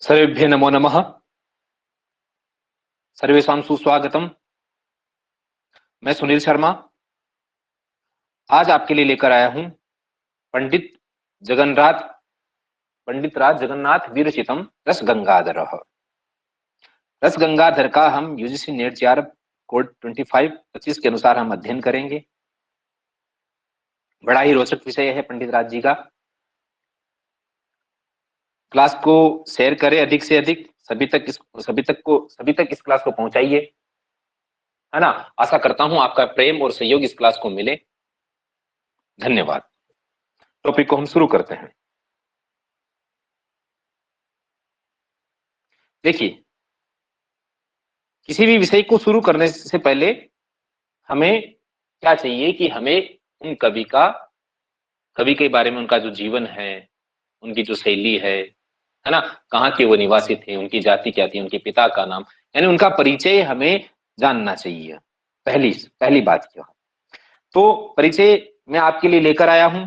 सर्वेभ्यः नमो नमः। सर्वेषां सुस्वागतम। मैं सुनील शर्मा आज आपके लिए लेकर आया हूं पंडित जगन्नाथ पंडित राज जगन्नाथ विरचितम रस गंगाधर। रस गंगाधर का हम यूजीसी नेट जेआर कोड 2525 के अनुसार हम अध्ययन करेंगे। बड़ा ही रोचक विषय है पंडित राज जी का। क्लास को शेयर करें अधिक से अधिक, सभी तक इस क्लास को पहुंचाइए, है ना। आशा करता हूं आपका प्रेम और सहयोग इस क्लास को मिले। धन्यवाद। टॉपिक को हम शुरू करते हैं। देखिए, किसी भी विषय को शुरू करने से पहले हमें क्या चाहिए कि हमें उन कवि के बारे में, उनका जो जीवन है, उनकी जो शैली है ना, कहाँ के वो निवासी थे, उनकी जाति क्या थी, उनके पिता का नाम, यानी उनका परिचय हमें जानना चाहिए। पहली बात क्या है, तो परिचय मैं आपके लिए लेकर आया हूं।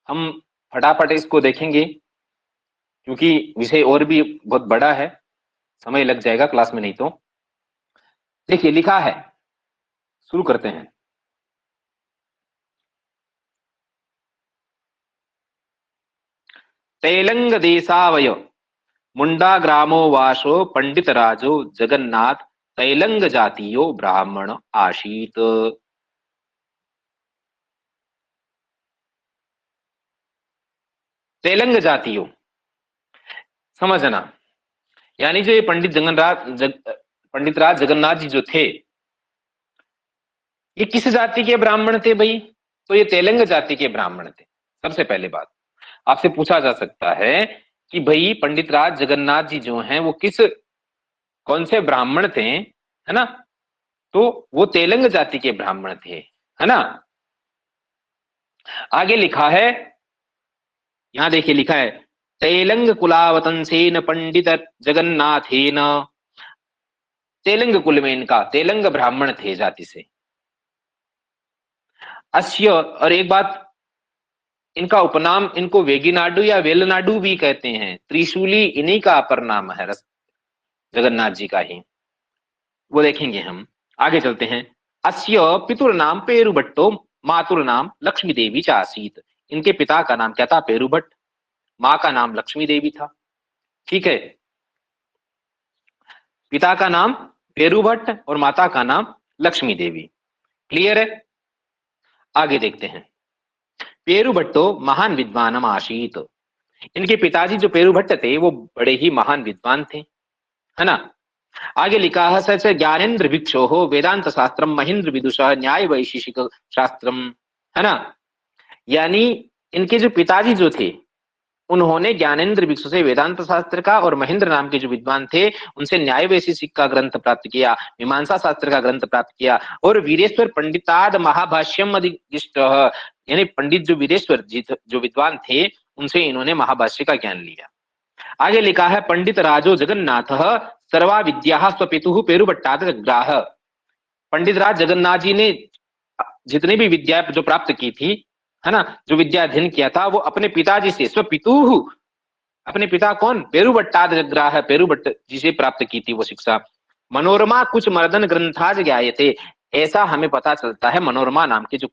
हम फटाफट इसको देखेंगे क्योंकि विषय और भी बहुत बड़ा है, समय लग जाएगा क्लास में नहीं तो। देखिए लिखा है, शुरू करते हैं। तेलंग देशावय मुंडा ग्रामो वासो पंडित राजो जगन्नाथ तैलंग जातीयो ब्राह्मण आशीत। तेलंग जातीयो समझना, यानी जो ये पंडित राज जगन्नाथ जी जो थे, ये किस जाति के ब्राह्मण थे भाई? तो ये तेलंग जाति के ब्राह्मण थे। सबसे पहले बात आपसे पूछा जा सकता है कि भाई पंडित राज जगन्नाथ जी जो हैं वो कौन से ब्राह्मण थे, है ना। तो वो तेलंग जाति के ब्राह्मण थे, है ना। आगे लिखा है, यहां देखिए लिखा है तेलंग कुलावतंसेन पंडित जगन्नाथेन। तेलंग कुल में इनका, तेलंग ब्राह्मण थे जाति से। अस्य, और एक बात, इनका उपनाम, इनको वेगिनाडु या वेलनाडु भी कहते हैं। त्रिशूली इन्हीं का अपर नाम है, जगन्नाथ जी का ही। वो देखेंगे हम। आगे चलते हैं। अस्य पितुर नाम पेरुभट्टो मातुर नाम लक्ष्मी देवी चासीत। इनके पिता का नाम क्या था? पेरुभट्ट। माँ का नाम लक्ष्मी देवी था। ठीक है, पिता का नाम पेरुभट्ट और माता का नाम लक्ष्मी देवी। क्लियर है? आगे देखते हैं। पेरुभट्टो महान विद्वानम आशीत। इनके पिताजी जो पेरुभट्ट थे वो बड़े ही महान विद्वान थे, है ना। आगे लिखा है सच ज्ञानेन्द्र भिक्षो हो वेदांत शास्त्रम महेंद्र विदुष न्याय वैशेषिक शास्त्रम, है ना। यानी इनके जो पिताजी जो थे, उन्होंने ज्ञानेन्द्र भिक्षु से वेदांत शास्त्र का और महेंद्र नाम के जो विद्वान थे उनसे न्याय वैशेषिक का ग्रंथ प्राप्त किया, मीमांसा शास्त्र का ग्रंथ प्राप्त किया, और वीरेश्वर पंडिताद महाभाष्यम अधिष्ट, यानी पंडित जो वीरेश्वर जी जो विद्वान थे उनसे इन्होंने महाभाष्य का ज्ञान लिया। आगे लिखा है पंडित राजो जगन्नाथ सर्वा विद्या स्वपितु पेरुभट्टाद जग्राह। पंडित राज जगन्नाथ जी ने जितनी भी विद्या जो प्राप्त की थी, है ना, जो विद्या अध्ययन किया था, वो अपने पिताजी से, स्वपितु, अपने पिता कौन? पेरुभट्टाद जग्राह, पेरुभट्ट जी से प्राप्त की थी वो शिक्षा। मनोरमा कुछ मर्दन ग्रंथाज ज्ञाये थे। ऐसा हमें पता चलता है मनोरमा नाम के जो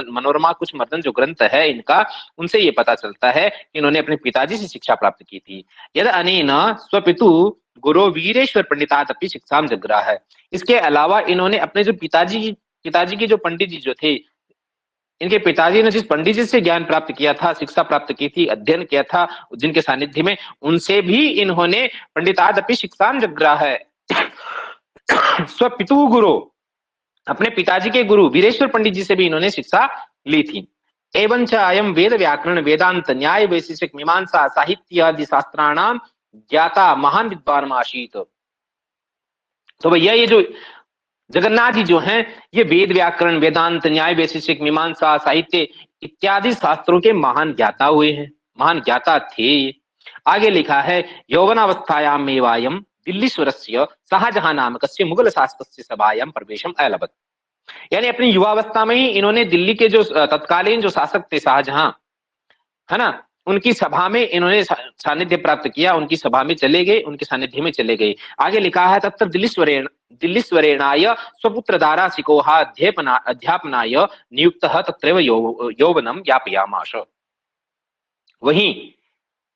मनोरमा कुछ मर्दन जो ग्रंथ है इनका, उनसे ये पता चलता है कि इन्होंने अपने पिताजी से शिक्षा प्राप्त की थी। यद अनेन स्वपितु गुरु वीरेश्वर पंडितात् अपि शिक्षाम जग्राह है। इसके अलावा इन्होंने अपने जो पिताजी के जो पंडित जी जो थे, इनके पिताजी ने जिस पंडित जी से ज्ञान प्राप्त किया था, शिक्षा प्राप्त की थी, अध्ययन किया था जिनके सानिध्य में, उनसे भी इन्होंने पंडितात् अपि शिक्षाम जग्राह है। स्वपितु गुरु, अपने पिताजी के गुरु वीरेश्वर पंडित जी से भी इन्होंने शिक्षा ली थी। एवं च अयम वेद व्याकरण वेदांत न्याय वैशेषिक मीमांसा साहित्य आदि शास्त्राणाम ज्ञाता महान विद्वान आशीत। तो भैया ये जो जगन्नाथ जी जो हैं, ये वेद व्याकरण वेदांत न्याय वैशेषिक मीमांसा साहित्य इत्यादि शास्त्रों के महान ज्ञाता हुए हैं, महान ज्ञाता थे। आगे लिखा है यौवनावस्थायाम एवायम दिल्लीश्वरस्य शाहजहां नामकस्य मुगल शासकस्य सभायां प्रवेशम अलभत। यानी अपनी युवावस्था में ही इन्होंने दिल्ली के जो तत्कालीन जो शासक थे शाहजहां, है ना, उनकी सभा में इन्होंने सानिध्य प्राप्त किया, उनकी सभा में चले गए, उनके सानिध्य में चले गए। आगे लिखा है तत्र दिल्लीश्वरेणाय स्वपुत्र दारासिकोहा अध्यापनाय नियुक्तः तत्रैव यौवनम यापयामास। वहीं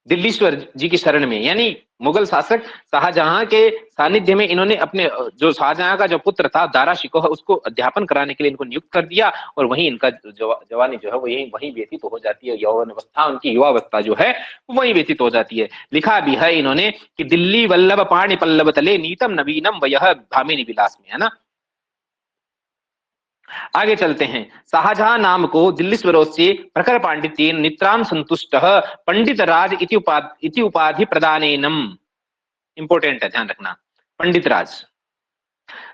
दिल्लीश्वर जी की शरण में, यानी मुगल शासक शाहजहां के सानिध्य में इन्होंने अपने जो शाहजहां का जो पुत्र था दारा शिकोह, उसको अध्यापन कराने के लिए इनको नियुक्त कर दिया, और वहीं इनका जवानी जो है वो वहीं व्यतीत हो जाती है, यौवन अवस्था, उनकी युवावस्था जो है वहीं व्यतीत हो जाती है। लिखा भी है इन्होंने कि दिल्ली वल्लभ पाणि पल्लव तले नीतम नवीनम वयः भामिनी विलास में, है ना। आगे चलते हैं। शाहजहां नाम को दिल्लीश्वरों से प्रखर पांडित्येन नित्राम संतुष्टः पंडित राज इति उपाधि प्रदानेनम। इंपॉर्टेंट है, ध्यान रखना, पंडित राज।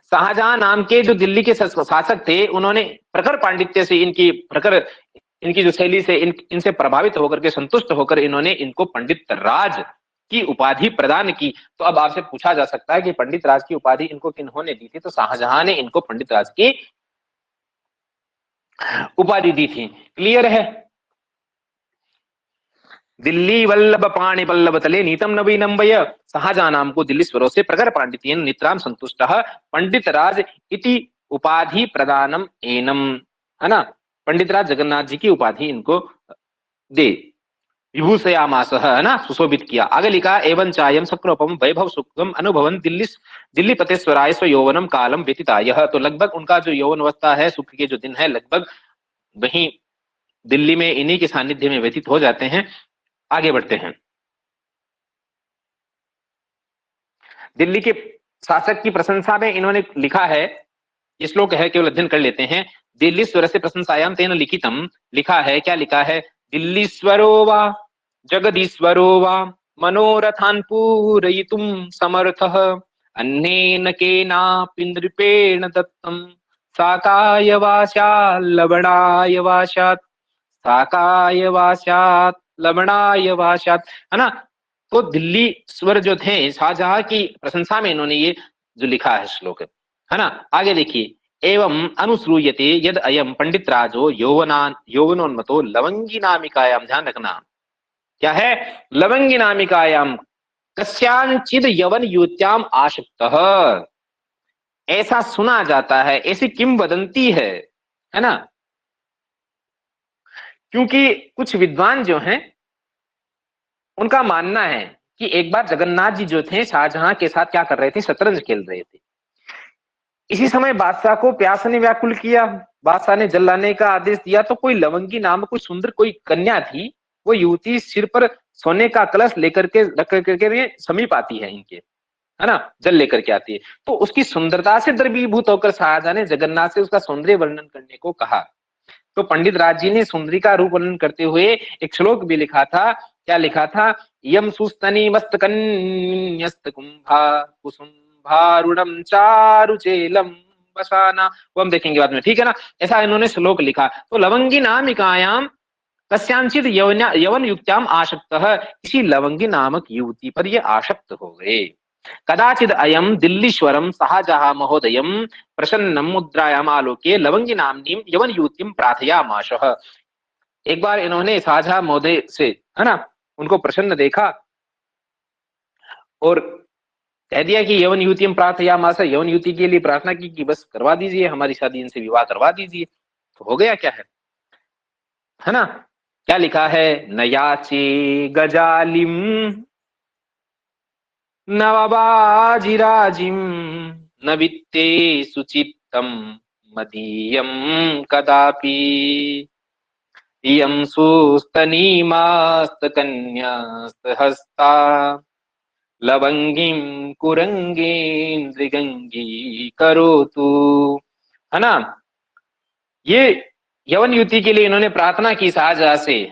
शाहजहां नाम के जो दिल्ली के शासक थे, उन्होंने प्रखर पांडित्य से, इनकी जो शैली से इनसे प्रभावित होकर के, संतुष्ट होकर इन्होंने इनको पंडित राज की उपाधि प्रदान की। तो अब आपसे पूछा जा सकता है कि पंडित राज की उपाधि इनको किन्होंने दी थी? तो शाहजहां ने इनको पंडित राज की उपाधि दी थी। क्लियर है? दिल्ली वल्लभ पाणि पल्लव तले नीतम नवीनम वय। शाहजहां नाम को दिल्लीश्वरों से प्रखर पांडित्येन नित्राम संतुष्टः पंडित राज इति उपाधि प्रदानम एनम, है ना। पंडित राज जगन्नाथ जी की उपाधि इनको दे, विभूषयामास, है ना, सुशोभित किया। आगे लिखा एवं चायम सक्रोपम वैभव सुखम अनुभवन दिल्ली पतेश्वराय स्व यौवनम कालम व्यतीताय। तो लगभग उनका जो यौवन अवस्था है, सुख के जो दिन है, लगभग वहीं दिल्ली में इन्हीं के सानिध्य में व्यतीत हो जाते हैं। आगे बढ़ते हैं। दिल्ली के शासक की प्रशंसा में इन्होंने लिखा है, ये श्लोक है, केवल अध्ययन कर लेते हैं। दिल्लीश्वर से प्रशंसायाम तेन लिखितम, लिखा है, क्या लिखा है? दिल्लीश्वरो वा जगदीश्वरो वा मनोरथान पूरयितुम समर्थः अन्येन केनापि नृपेण दत्तम साकाय वास्यात् लवणाय वास्यात् साकाय वास्यात् लवणाय वास्यात्, है ना। तो दिल्लीश्वर जो थे, शाहजहां की प्रशंसा में इन्होंने ये जो लिखा है श्लोक, है ना। आगे देखिए, एवं अनुश्रूयते यद अयम पंडित राजो यौवनोन्मतो लवंगी नामिकायाम, ध्यान रखना, क्या है? लवंगी नामिकायाम कस्यांचिद यवन युत्याम आशक्तः। ऐसा सुना जाता है, ऐसी किंवदंती है ना। क्योंकि कुछ विद्वान जो हैं, उनका मानना है कि एक बार जगन्नाथ जी जो थे शाहजहां के साथ क्या कर रहे थे? शतरंज खेल रहे थे। इसी समय बादशाह को प्यास ने व्याकुल किया, बादशाह ने जल लाने का आदेश दिया। तो कोई लवंगी नाम कोई सुंदर कोई कन्या थी, वो युवती सिर पर सोने का कलश लेकर के रख करके समीप आती है इनके, है ना, जल लेकर के आती है। तो उसकी सुंदरता से द्रवीभूत होकर शाहजहां ने जगन्नाथ से उसका सौंदर्य वर्णन करने को कहा। तो पंडित राज जी ने सुंदरी का रूप वर्णन करते हुए एक श्लोक भी लिखा था। क्या लिखा था? यम सुस्तनी मस्त कन्यस्त कुंभा कुसुम्भारुणम चारुचेलम बसाना, वो हम देखेंगे बाद में, ठीक है ना। ऐसा इन्होंने श्लोक लिखा। तो लवंगी नामिकायाम कस्यांचित यवन युक्त्याम आशक्तः, किसी लवंगी नामक युवती पर ये आशक्त हो गए। कदाचिद अयम दिल्लीश्वरम शाहजहां महोदयम प्रसन्नम मुद्रायाम आलोके लवंगी नामनीम यवन युवतीम प्रार्थयामाशः। एक बार इन्होंने शाहजहां महोदय से, है ना, उनको प्रसन्न देखा और कह दिया कि यवन युवतीम प्रार्थयामाशः, यवन युवती के लिए प्रार्थना की कि बस करवा दीजिए, हमारी शादी इनसे विवाह करवा दीजिए। तो हो गया, क्या है ना। क्या लिखा है? नयाचे गजालिम नवबाजिराजिम न वित्ते सुचित्तम मदीयम कदापि इयं सुस्तनीमास्तकन्यास्तहस्ता लवंगीं कुरंगीं दृगंगी करोतु, है ना। ये यवन युवती के लिए इन्होंने प्रार्थना की शाहजहां से।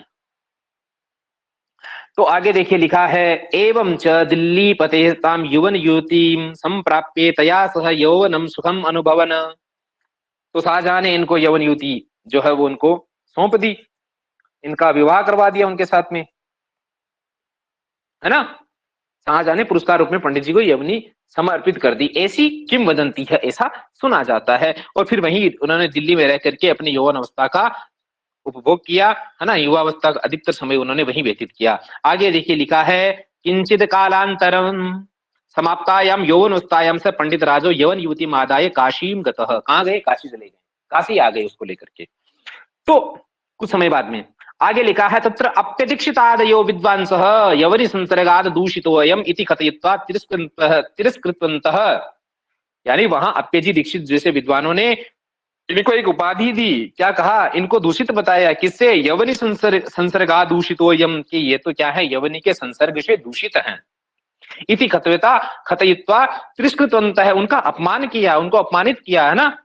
तो आगे देखिए, लिखा है एवं च दिल्ली पतेताम युवन युवतीम संप्राप्य तया सह यौवनम सुखम अनुभवन। तो शाहजहां ने इनको यवन युवती जो है वो उनको सौंप दी, इनका विवाह करवा दिया उनके साथ में, है ना। शाहजहां ने पुरस्कार रूप में पंडित जी को यवनी समर्पित कर दी, ऐसी किंवदंती है, ऐसा सुना जाता है। और फिर वहीं उन्होंने दिल्ली में रह करके अपनी यौवन अवस्था का उपभोग किया, है ना, युवावस्था का अधिकतर समय उन्होंने वहीं व्यतीत किया। आगे देखिए लिखा है, किंचित कालांतरम समाप्तायाम यौवनोत्थायाम से पंडित राजो यवन युवती मादाय काशीम गतः। कहाँ गए? काशी चले गए, काशी आ गए उसको लेकर के। तो कुछ समय बाद में आगे लिखा है, तत्र अप्यदीक्षितादयो विद्वांसः यवनि संसर्गाद दूषितोऽयम् इति कथयित्वा तिरस्कृतवन्तः। यानी वहां अप्यजी दीक्षित जैसे विद्वानों ने इनको एक उपाधि दी, क्या कहा, इनको दूषित बताया, किससे? यवनी संसर्गा दूषितोऽयम्, कि ये तो क्या है, यवनी के संसर्ग से दूषित हैं। इति कथयित्वा तिरस्कृतवन्तः, उनका अपमान किया, उनको अपमानित किया, है ना।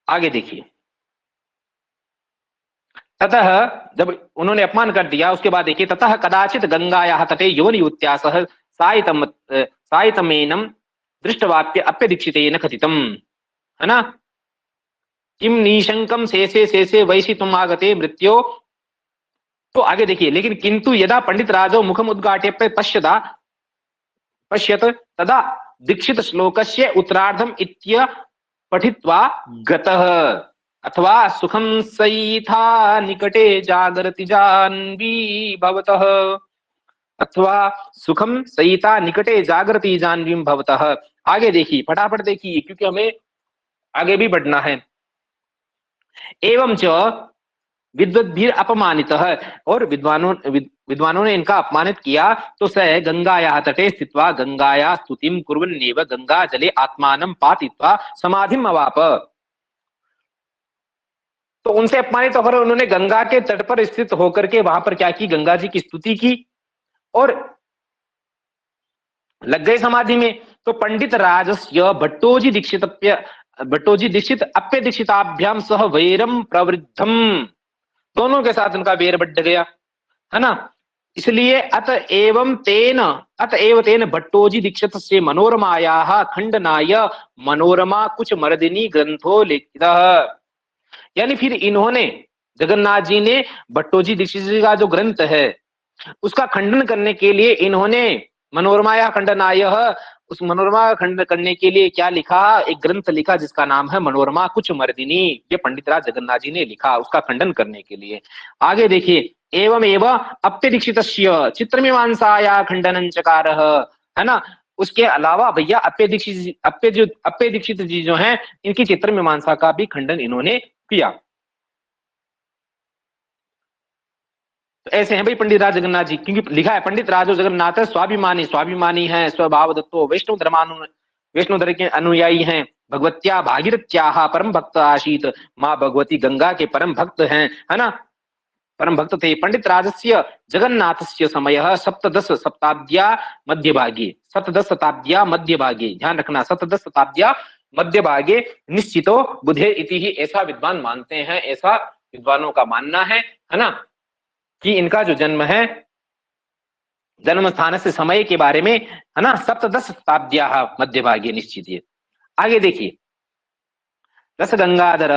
आगे देखिए, ततः जब उन्होंने अपमान कर दिया, उसके बाद देखिए, ततः कदाचित गंगायाः तटे यवनयुवत्या सह सायितमेनं दृष्टवाप्य अप्यदीक्षितेन कथितम्, है ना, किम निशंकम शेषे शेषे वैसी तुम आगते मृत्यो। तो आगे देखिए, लेकिन किंतु यदा पंडित राजो मुखम उद्घाट्य पश्यत तदा दीक्षित श्लोकस्य उत्तरार्धम इत्य पठित्वा गतः, अथवा सुखम सईथा निकटे जागरति जानवी भवतः, अथवा सुखम सईता निकटे जागृति जानवी भवतः। आगे देखिए, फटाफट देखिए, क्योंकि हमें आगे भी बढ़ना है। एवं च विद्वद्भिर अपमानितः, और विद्वानों ने इनका अपमानित किया, तो स गंगायाः तटे स्थित्वा गंगायाः स्तुतिं कुर्वन्नेव गंगा जले आत्मानं पातित्वा समाधिम अवाप। तो उनसे अपमानित होकर उन्होंने गंगा के तट पर स्थित होकर के वहां पर क्या की? गंगा जी की स्तुति की और लग गए समाधि में। तो पंडित राजस्य भट्टोजी दीक्षित अप्य दीक्षिताभ्याम सह वैरम प्रवृद्धम, दोनों के साथ उनका वेर बढ़ गया, है ना। इसलिए अतएव तेन भट्टोजी दीक्षित से मनोरमायाः खंडनाय मनोरमा कुछ मर्दिनी ग्रंथो लिखितः। यानी फिर इन्होंने, जगन्नाथ जी ने भट्टोजी दीक्षित जी का जो ग्रंथ है उसका खंडन करने के लिए इन्होंने मनोरमाया खंडनाय, उस मनोरमा का खंडन करने के लिए क्या लिखा? एक ग्रंथ लिखा जिसका नाम है मनोरमा कुछ मर्दिनी। ये पंडित राज जगन्नाथ जी ने लिखा उसका खंडन करने के लिए। आगे देखिए, एवं एवं अप्यदीक्षितस्य चित्रमीमांसाया खंडनं चकार, है ना। उसके अलावा भैया अप्य दीक्षित जी जो हैं, इनकी चित्र मीमांसा का भी खंडन इन्होंने किया। तो ऐसे हैं भाई पंडित राज जगन्नाथ जी, क्योंकि लिखा है पंडित राजो जगन्नाथ स्वाभिमानी, स्वाभिमानी है, स्वभाव दत्तो वैष्णव धर्म के अनुयायी हैं, भगवत्या भागीरथ्या परम भक्त आशीत, माँ भगवती गंगा के परम भक्त हैं, है ना, परम भक्त थे। पंडित राजस्य जगन्नाथस्य समय सप्तदश शताब्द्या मध्यभागे, सप्तदश शताब्द्या मध्यभागे, ध्यान रखना, सप्तदश शताब्द्या मध्यभागे निश्चितो बुधे इति ही, ऐसा विद्वान मानते हैं, ऐसा विद्वानों का मानना है ना, कि इनका जो जन्म है, जन्म स्थान से समय के बारे में, है ना, सप्तदश शताब्द्या मध्यभागे निश्चित है। आगे देखिए, रसगंगाधर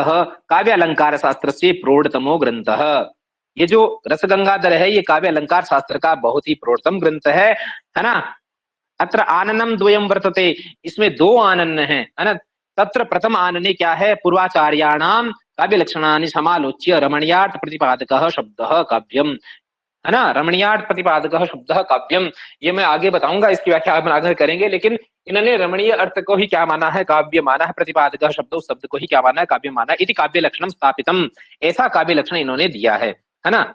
काव्य अलंकार शास्त्र से प्रौढ़तमो ग्रंथ। ये जो रसगंगाधर है ये काव्य अलंकार शास्त्र का बहुत ही प्रौढ़तम ग्रंथ है ना। अत्र आननम द्वयम वर्तते, इसमें दो आनन है ना। तत्र प्रथम आनने क्या है? पूर्वाचार्याणाम काव्य लक्षणानि समालोच्य रमणीयार्थ प्रतिपादकः शब्दः काव्यम, है ना, रमणीयार्थ प्रतिपादकः शब्दः काव्यम। ये मैं आगे बताऊंगा, इसकी व्याख्या हम आगे करेंगे, लेकिन इन्होंने रमणीय अर्थ को ही क्या माना है? काव्य माना है। प्रतिपादकः शब्द, उस शब्द को ही क्या माना है? काव्य माना है। इति काव्य लक्षणम स्थापितम, ऐसा काव्य लक्षण इन्होंने दिया है ना।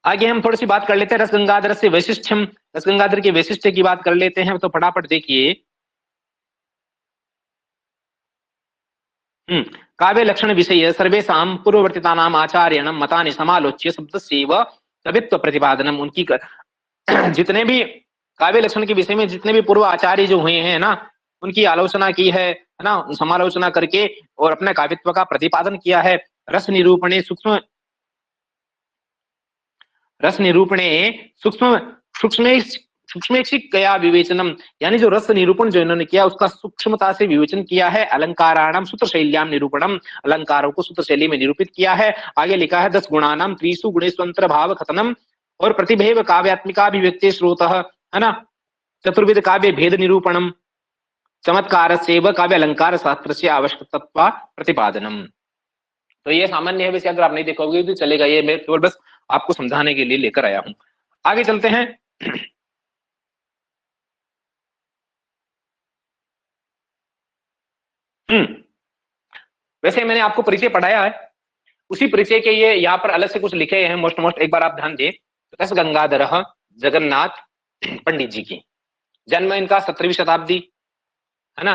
आगे हम थोड़ी सी बात कर लेते हैं रसगंगाधर से वैशिष्ठ्यम, रसगंगाधर के वैशिष्ठ्य की बात कर लेते हैं। तो फटाफट देखिए, काव्य लक्षण विषय सर्वेषां पूर्ववर्तितानाम आचार्याणाम मतानि समालोच्य शब्दस्यैव कवित्व प्रतिपादनम, उनकी जितने भी काव्य लक्षण के विषय में जितने भी पूर्व आचार्य जो हुए हैं ना, उनकी आलोचना की है ना, समालोचना करके और अपने काव्यत्व का प्रतिपादन किया है। रस निरूपणे सूक्ष्म रस निरूपणे सूक्ष्म सूक्ष्म सूक्ष्मेक्षिकया विवेचनम, यानी जो रस निरूपण जो इन्होंने किया उसका सूक्ष्मता से विवेचन किया है। अलंकाराणाम सूत्र शैल्याम निरूपणम, अलंकारों को सूत्र शैली में निरूपित किया है। आगे लिखा है 10 गुणानाम त्रिषु गुणेष्वंतर भाव कथनम, और प्रतिभेव काव्यात्मिकाभिव्यक्ति स्रोतः, है ना। चतुर्विध काव्य भेद निरूपणम, चमत्कार सेव काव्य अलंकार शास्त्र से आवश्यकता प्रतिपादनम। तो ये सामान्य है, वैसे अगर आप नहीं देखोगे तो चलेगा, ये मैं केवल बस आपको समझाने के लिए लेकर आया हूं। आगे चलते हैं। वैसे मैंने आपको परिचय पढ़ाया है, उसी परिचय के ये यहाँ पर अलग से कुछ लिखे हैं मोस्ट एक बार आप ध्यान दें। रस गंगाधर जगन्नाथ पंडित जी की, जन्म इनका 17वीं शताब्दी, है ना,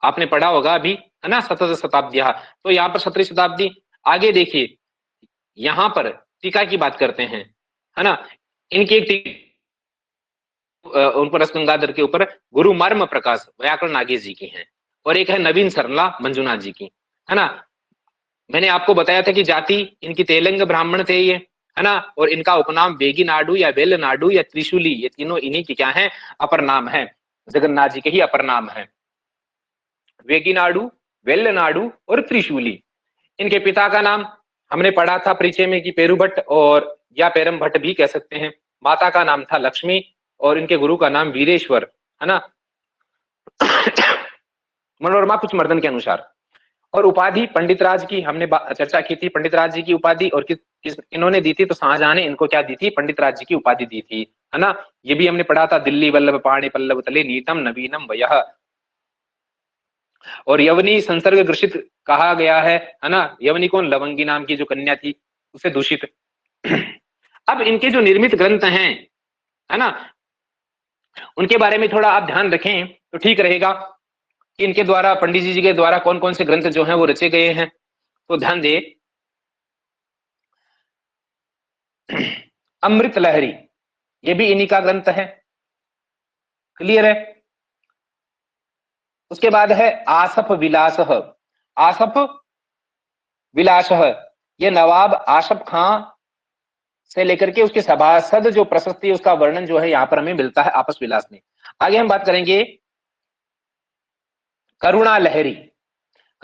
आपने पढ़ा होगा अभी, है ना, 17 शताब्दी। तो यहाँ पर 17वीं शताब्दी। आगे देखिए, यहाँ पर टीका की बात करते हैं, है ना। इनकी एक उन पर रस गंगाधर के ऊपर गुरु मर्म प्रकाश व्याकरण नागेश जी की है, और एक है नवीन सरला मंजुनाथ जी की, है ना। मैंने आपको बताया था कि जाति इनकी तेलंग ब्राह्मण थे ये, है ना, और इनका उपनाम वेगी नाडु या वेल नाडु या त्रिशूली, ये तीनों इन्हीं की क्या है, अपर नाम है, जगन्नाथ जी के ही अपर नाम है, वेगी नाडु, वेल नाडु और त्रिशूली। इनके पिता का नाम हमने पढ़ा था परिचय में कि पेरू भट्ट, और या पेरम भट्ट भी कह सकते हैं। माता का नाम था लक्ष्मी, और इनके गुरु का नाम वीरेश्वर, है ना। मनोरमा कुछ मर्दन के अनुसार। और उपाधि पंडित राज की हमने चर्चा की थी, पंडित राज जी की उपाधि, और किस इन्होंने दी थी, तो शाहजहां ने इनको क्या दी थी, पंडित राज जी की उपाधि दी थी, है ना। ये भी हमने पढ़ा था, दिल्ली वल्लभ पाणी पल्लव तले नीतम नवीनम वयः, और यवनी संसर्ग ग्रसित कहा गया है ना। यवनी कौन, लवंगी नाम की जो कन्या थी, उसे दूषित। अब इनके जो निर्मित ग्रंथ हैं, है ना, उनके बारे में थोड़ा आप ध्यान रखें तो ठीक रहेगा कि इनके द्वारा, पंडित जी के द्वारा कौन कौन से ग्रंथ जो हैं वो रचे गए हैं, तो ध्यान दे। अमृत लहरी, ये भी इन्हीं का ग्रंथ है, क्लियर है। उसके बाद है आसफ विलास, आसफ विलास, ये नवाब आसफ खां से लेकर के उसके सभासद जो प्रशस्ति, उसका वर्णन जो है यहाँ पर हमें मिलता है आपस विलास में। आगे हम बात करेंगे करुणा लहरी,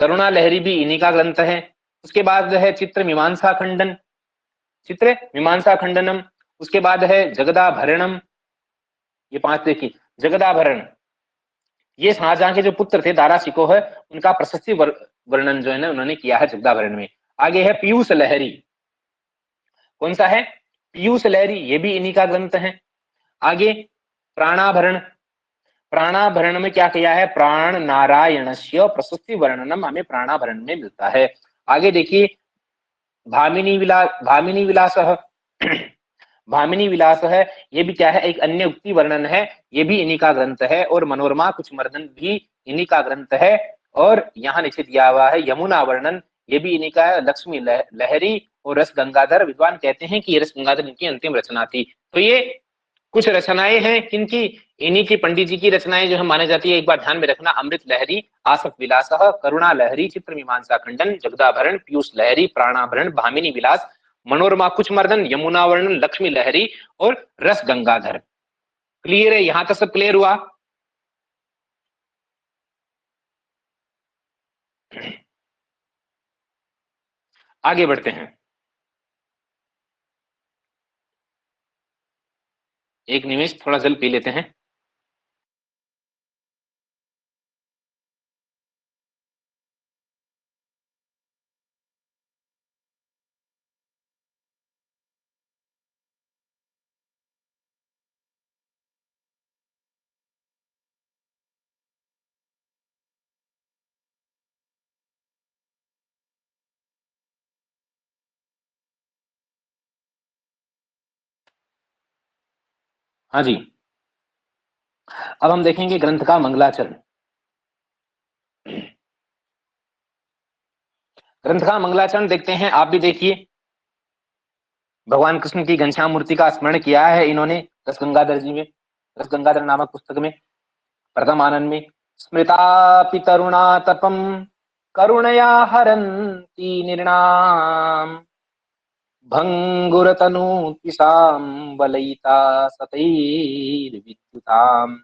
करुणा लहरी भी इन्हीं का ग्रंथ है। उसके बाद है चित्र मीमांसा खंडन, चित्र मीमांसा खंडनम। उसके बाद है जगदाभरणम, ये 5 देखिए, जगदाभरण, ये शाहजहां के जो पुत्र थे दारा शिकोह है, उनका प्रशस्ति वर्णन जो है ना उन्होंने किया है जगदाभरण में। आगे है पीयूष लहरी, कौन सा है, पीयूष लहरी, ये भी इन्हीं का ग्रंथ है। आगे प्राणाभरण, प्राणाभरण में क्या किया है, प्राण नारायणस्य प्रशस्ति वर्णनम हमें प्राणाभरण में मिलता है। आगे देखिए भामिनी विलास, भामिनी विलास, भामिनी विलास है, ये भी क्या है, एक अन्य उक्ति वर्णन है, ये भी इन्हीं का ग्रंथ है। और मनोरमा कुछ मर्दन भी इन्हीं का ग्रंथ है। और यहाँ नीचे दिया हुआ है यमुना वर्णन, ये भी इन्हीं का है। लक्ष्मी लहरी और रस गंगाधर, विद्वान कहते हैं कि रस गंगाधर इनकी अंतिम रचना थी। तो ये कुछ रचनाएं हैं किनकी, इन्हीं की, पंडित जी की रचनाएं जो है माने जाती है। एक बार ध्यान में रखना, अमृत लहरी, आसफ विलास, करुणा लहरी, चित्र मीमांसा खंडन, जगदाभरण, पीयूष लहरी, प्राणाभरण, भामिनी विलास, मनोरमा कुछ मर्दन, यमुना वर्णन, लक्ष्मी लहरी और रस गंगाधर। क्लियर है, यहां तक सब क्लियर हुआ। आगे बढ़ते हैं, एक निमिष थोड़ा जल पी लेते हैं। हाँ जी, अब हम देखेंगे ग्रंथ का मंगलाचरण। ग्रंथ का मंगलाचरण देखते हैं, आप भी देखिए। भगवान कृष्ण की घनश्याम मूर्ति का स्मरण किया है इन्होंने रस गंगाधर जी में, रस गंगाधर नामक पुस्तक में, प्रथम आनंद में। स्मृता तरुणा तपम करुणया हरन्ति निर्णाम, भंगुरतनु त्विषाम्बलयिता सतैर्विद्युताम्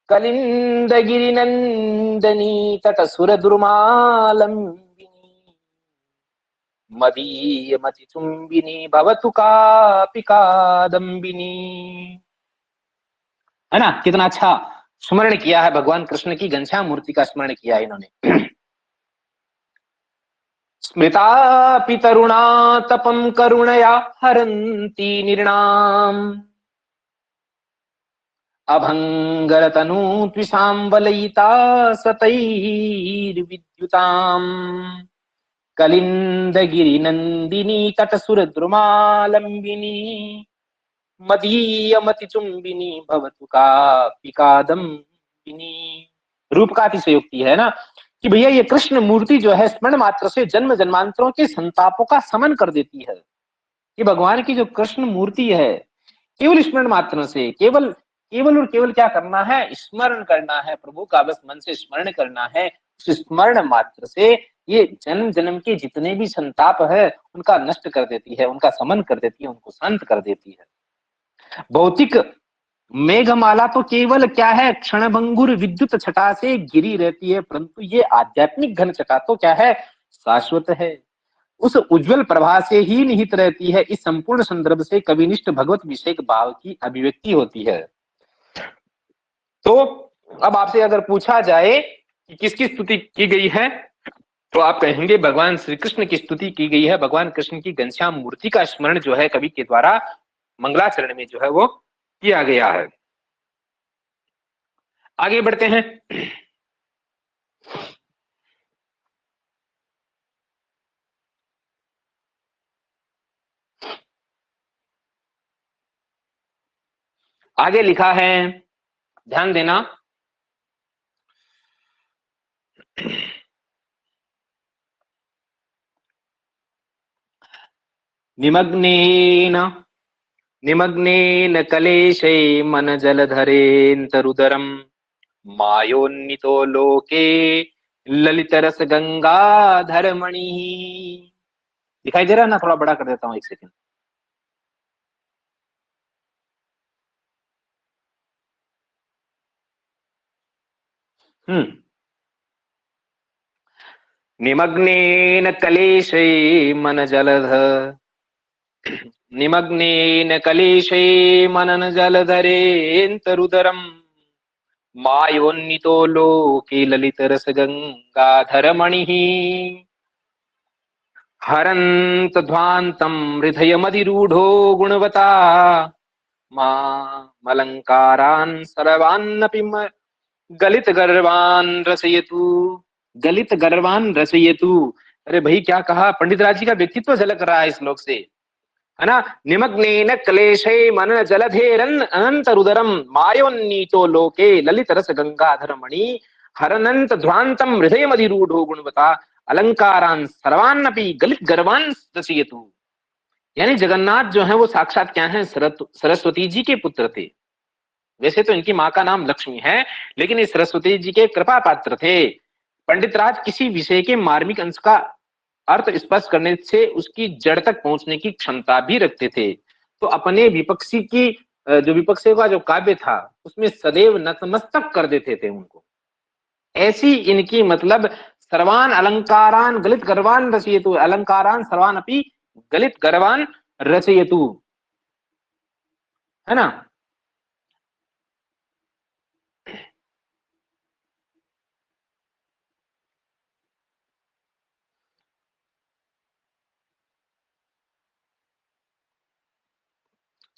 कलिन्दगिरिनन्दिनी तटसुरदुर्मालम्बिनी मदीयमतिचुम्बिनी भवतु कापि कादम्बिनी। है ना, कितना अच्छा स्मरण किया है भगवान कृष्ण की घनश्याम मूर्ति का स्मरण किया है इन्होंने। स्मृतापि तरुणा तपं करुणया हरन्ति निर्णाम् अभंगरतनु त्विषाम्बलयिता सतैर्विद्युताम् कलिन्दगिरिनन्दिनी तटसुरद्रुमालम्बिनी मदीयमतिचुम्बिनी भवतु कापि कादम्बिनी। रूप का अतिशयोक्ति है ना कि भैया ये कृष्ण मूर्ति जो है स्मरण मात्र से जन्म जन्मांतरों के संतापों का समन कर देती है। ये भगवान की जो कृष्ण मूर्ति है केवल स्मरण मात्र से, केवल केवल और केवल क्या करना है, स्मरण करना है, प्रभु का बस मन से स्मरण करना है। उस स्मरण मात्र से ये जन्म जन्म के जितने भी संताप है उनका नष्ट कर देती है, उनका समन कर देती है, उनको शांत कर देती है। भौतिक मेघमाला तो केवल क्या है, क्षणभंगुर विद्युत छटा से गिरी रहती है, परंतु ये आध्यात्मिक घन छटा तो क्या है, शाश्वत है। उस उज्जवल प्रभा से ही निहित रहती है। इस संपूर्ण संदर्भ से कविनिष्ठ भगवत विषयक भाव की अभिव्यक्ति होती है। तो अब आपसे अगर पूछा जाए कि किसकी स्तुति की गई है, तो आप कहेंगे भगवान श्री कृष्ण की स्तुति की गई है। भगवान कृष्ण की घनश्याम मूर्ति का स्मरण जो है कवि के द्वारा मंगलाचरण में जो है वो किया गया है। आगे बढ़ते हैं। आगे लिखा है, ध्यान देना, निमग्नेन निमग्नेन कलेशे मन जलधरेन्तरुदरम मायोन्नितो लोके ललितरस गंगाधर मणि। दिखाई दे रहा है ना, थोड़ा बड़ा कर देता हूं एक सेकंड। निमग्नेन कलेशे मन जलध निमग्नेन कलेशे मनन जलधरेन्तरुदरम मायोन्नितो लोके ललितरस गंगाधर मणि हरन्त ध्वान्तं हृदयमधिरूढो गुणवता मामलङ्कारान् सर्वान्नपि गलित गर्वान् रसयतु। गलित गर्वान् रसयतु, अरे भाई क्या कहा, पंडित राज जी का व्यक्तित्व झलक रहा है इस श्लोक से, है ना। निमग्नेन क्लेशे मन जलधेरन अनंत रुदरम मायोन्नीतो लोके ललित रस गंगाधर मणि हरनंत ध्वांतम हृदय मधिरूढ़ो गुणवता अलंकारान सर्वान्नपि गलित गर्वान रचयतु। यानी जगन्नाथ जो है वो साक्षात क्या है, सरस्वती जी के पुत्र थे। वैसे तो इनकी माँ का नाम लक्ष्मी है, लेकिन इस सरस्वती जी के कृपा पात्र थे। पंडित राज किसी विषय के मार्मिक अंश का अर्थ स्पष्ट करने से उसकी जड़ तक पहुंचने की क्षमता भी रखते थे। तो अपने विपक्षी की जो विपक्षी का जो काव्य था उसमें सदैव नतमस्तक कर देते थे उनको। ऐसी इनकी मतलब सर्वान अलंकारान गलित गर्वान रचयतु, अलंकारान सर्वान अपनी गलित गर्वान रचयतु, है ना।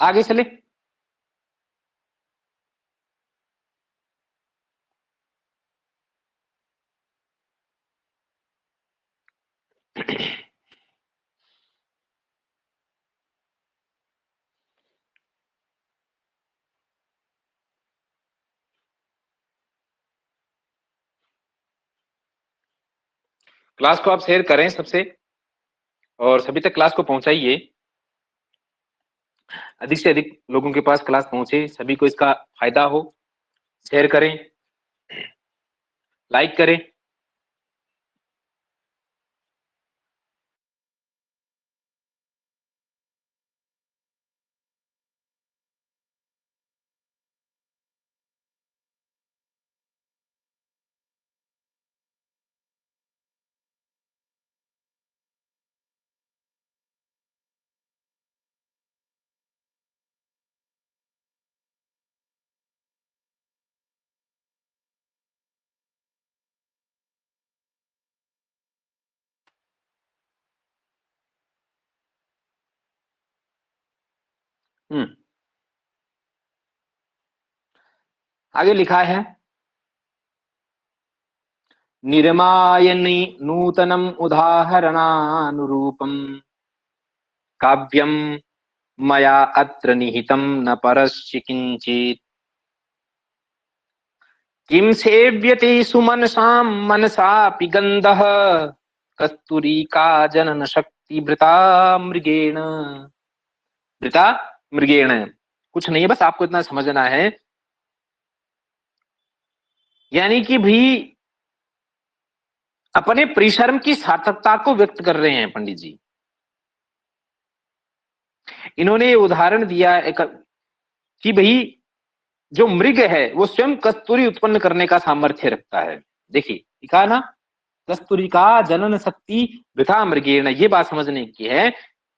आगे चले। क्लास को आप शेयर करें सबसे, और सभी तक क्लास को पहुंचाइए। अधिक से अधिक लोगों के पास क्लास पहुंचे, सभी को इसका फायदा हो। शेयर करें, लाइक करें। आगे लिखा है निर्मायनी नूतनम उदाहरणानुरूपम काव्यम मया अत्र निहितम न परस्य किंचित किम सेव्यते सुमनसां मनसापि गंधः कस्तूरिका जनन शक्ति भृता मृगेण। भृता मृगेण कुछ नहीं है, बस आपको इतना समझना है, यानी कि भी अपने परिश्रम की सार्थकता को व्यक्त कर रहे हैं पंडित जी। इन्होंने उदाहरण दिया एक कि भाई जो मृग है वो स्वयं कस्तूरी उत्पन्न करने का सामर्थ्य रखता है। देखिए लिखा ना, कस्तूरी का जनन शक्ति वृथा मृगेण, ये बात समझने की है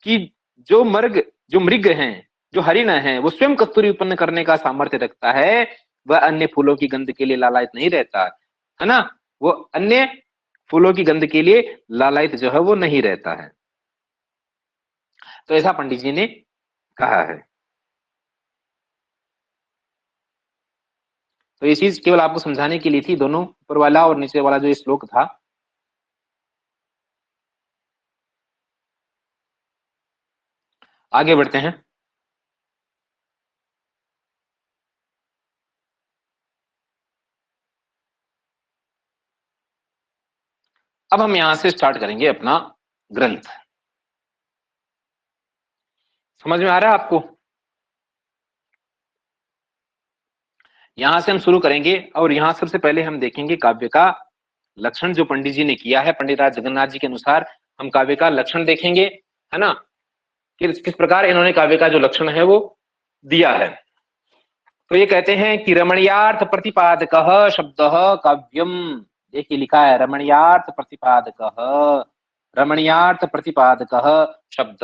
कि जो मृग हैं, जो हरिण है, वो स्वयं कस्तूरी उत्पन्न करने का सामर्थ्य रखता है, वह अन्य फूलों की गंध के लिए लालायित नहीं रहता है ना, वो अन्य फूलों की गंध के लिए लालायित जो है वो नहीं रहता है। तो ऐसा पंडित जी ने कहा है। तो ये चीज केवल आपको समझाने के लिए थी, दोनों ऊपर वाला और नीचे वाला जो ये श्लोक था। आगे बढ़ते हैं। अब हम यहां से स्टार्ट करेंगे अपना ग्रंथ। समझ में आ रहा है आपको? यहां से हम शुरू करेंगे और यहां सबसे पहले हम देखेंगे काव्य का लक्षण जो पंडित जी ने किया है। पंडित राज जगन्नाथ जी के अनुसार हम काव्य का लक्षण देखेंगे, है ना, किस प्रकार इन्होंने काव्य का जो लक्षण है वो दिया है। तो ये कहते हैं कि रमणीयार्थ प्रतिपादक शब्द काव्यम। देखिए लिखा है रमणीयार्थ प्रतिपादक, रमणीयार्थ प्रतिपादक शब्द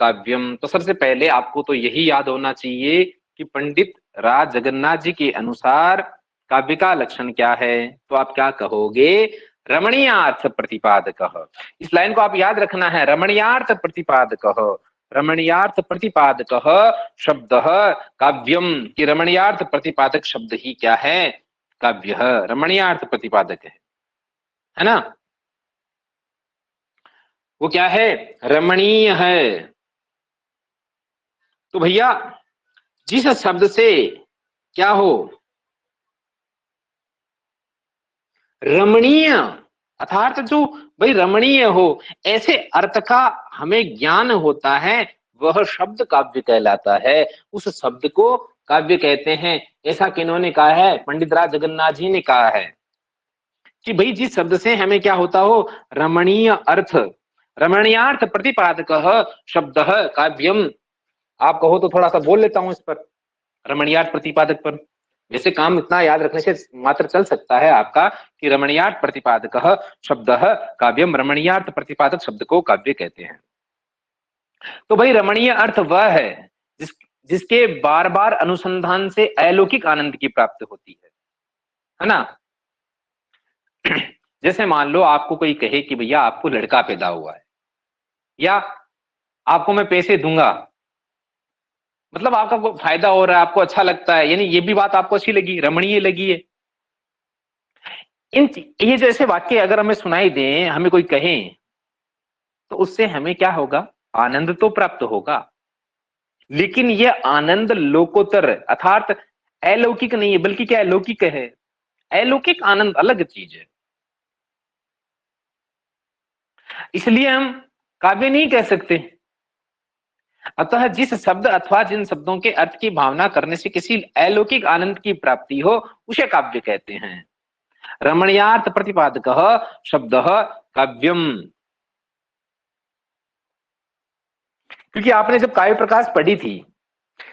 काव्यम। तो सबसे पहले आपको तो यही याद होना चाहिए कि पंडित राज जगन्नाथ जी के अनुसार काव्य का लक्षण क्या है। तो आप क्या कहोगे? रमणीयार्थ प्रतिपादक। इस लाइन को आप याद रखना है, रमणीयार्थ प्रतिपादक, रमणीयार्थ प्रतिपादक शब्द काव्यम। कि रमणीयार्थ प्रतिपादक शब्द ही क्या है? काव्य रमणीयार्थ प्रतिपादक है ना। वो क्या है? रमणीय है। तो भैया जिस शब्द से क्या हो? रमणीय, अर्थात जो भाई रमणीय हो, ऐसे अर्थ का हमें ज्ञान होता है, वह शब्द काव्य कहलाता है। उस शब्द को काव्य कहते हैं। ऐसा किन्होंने कहा है? पंडित राज जगन्नाथ जी ने कहा है कि भाई जिस शब्द से हमें क्या होता हो? रमणीय अर्थ, रमणीयार्थ प्रतिपादक शब्द काव्यम। आप कहो तो थोड़ा सा बोल लेता हूं इस पर, रमणीयार्थ प्रतिपादक पर। वैसे काम इतना याद रखने से मात्र चल सकता है आपका कि रमणीयार्थ प्रतिपादक शब्द काव्यम, रमणीयार्थ प्रतिपादक शब्द को काव्य कहते हैं। तो भाई रमणीय अर्थ वह है जिसके बार बार अनुसंधान से अलौकिक आनंद की प्राप्ति होती है ना। जैसे मान लो आपको कोई कहे कि भैया आपको लड़का पैदा हुआ है, या आपको मैं पैसे दूंगा, मतलब आपका फायदा हो रहा है, आपको अच्छा लगता है, यानी ये भी बात आपको अच्छी लगी, रमणीय लगी है। इन ये जैसे वाक्य अगर हमें सुनाई दे, हमें कोई कहे, तो उससे हमें क्या होगा? आनंद तो प्राप्त होगा, लेकिन ये आनंद लोकोत्तर अर्थात अलौकिक नहीं है, बल्कि क्या अलौकिक है। अलौकिक आनंद अलग चीज है। इसलिए हम काव्य नहीं कह सकते। अतः जिस शब्द अथवा जिन शब्दों के अर्थ की भावना करने से किसी अलौकिक आनंद की प्राप्ति हो, उसे काव्य कहते हैं। रमणीयार्थ प्रतिपादक शब्द काव्यम। क्योंकि आपने जब काव्य प्रकाश पढ़ी थी,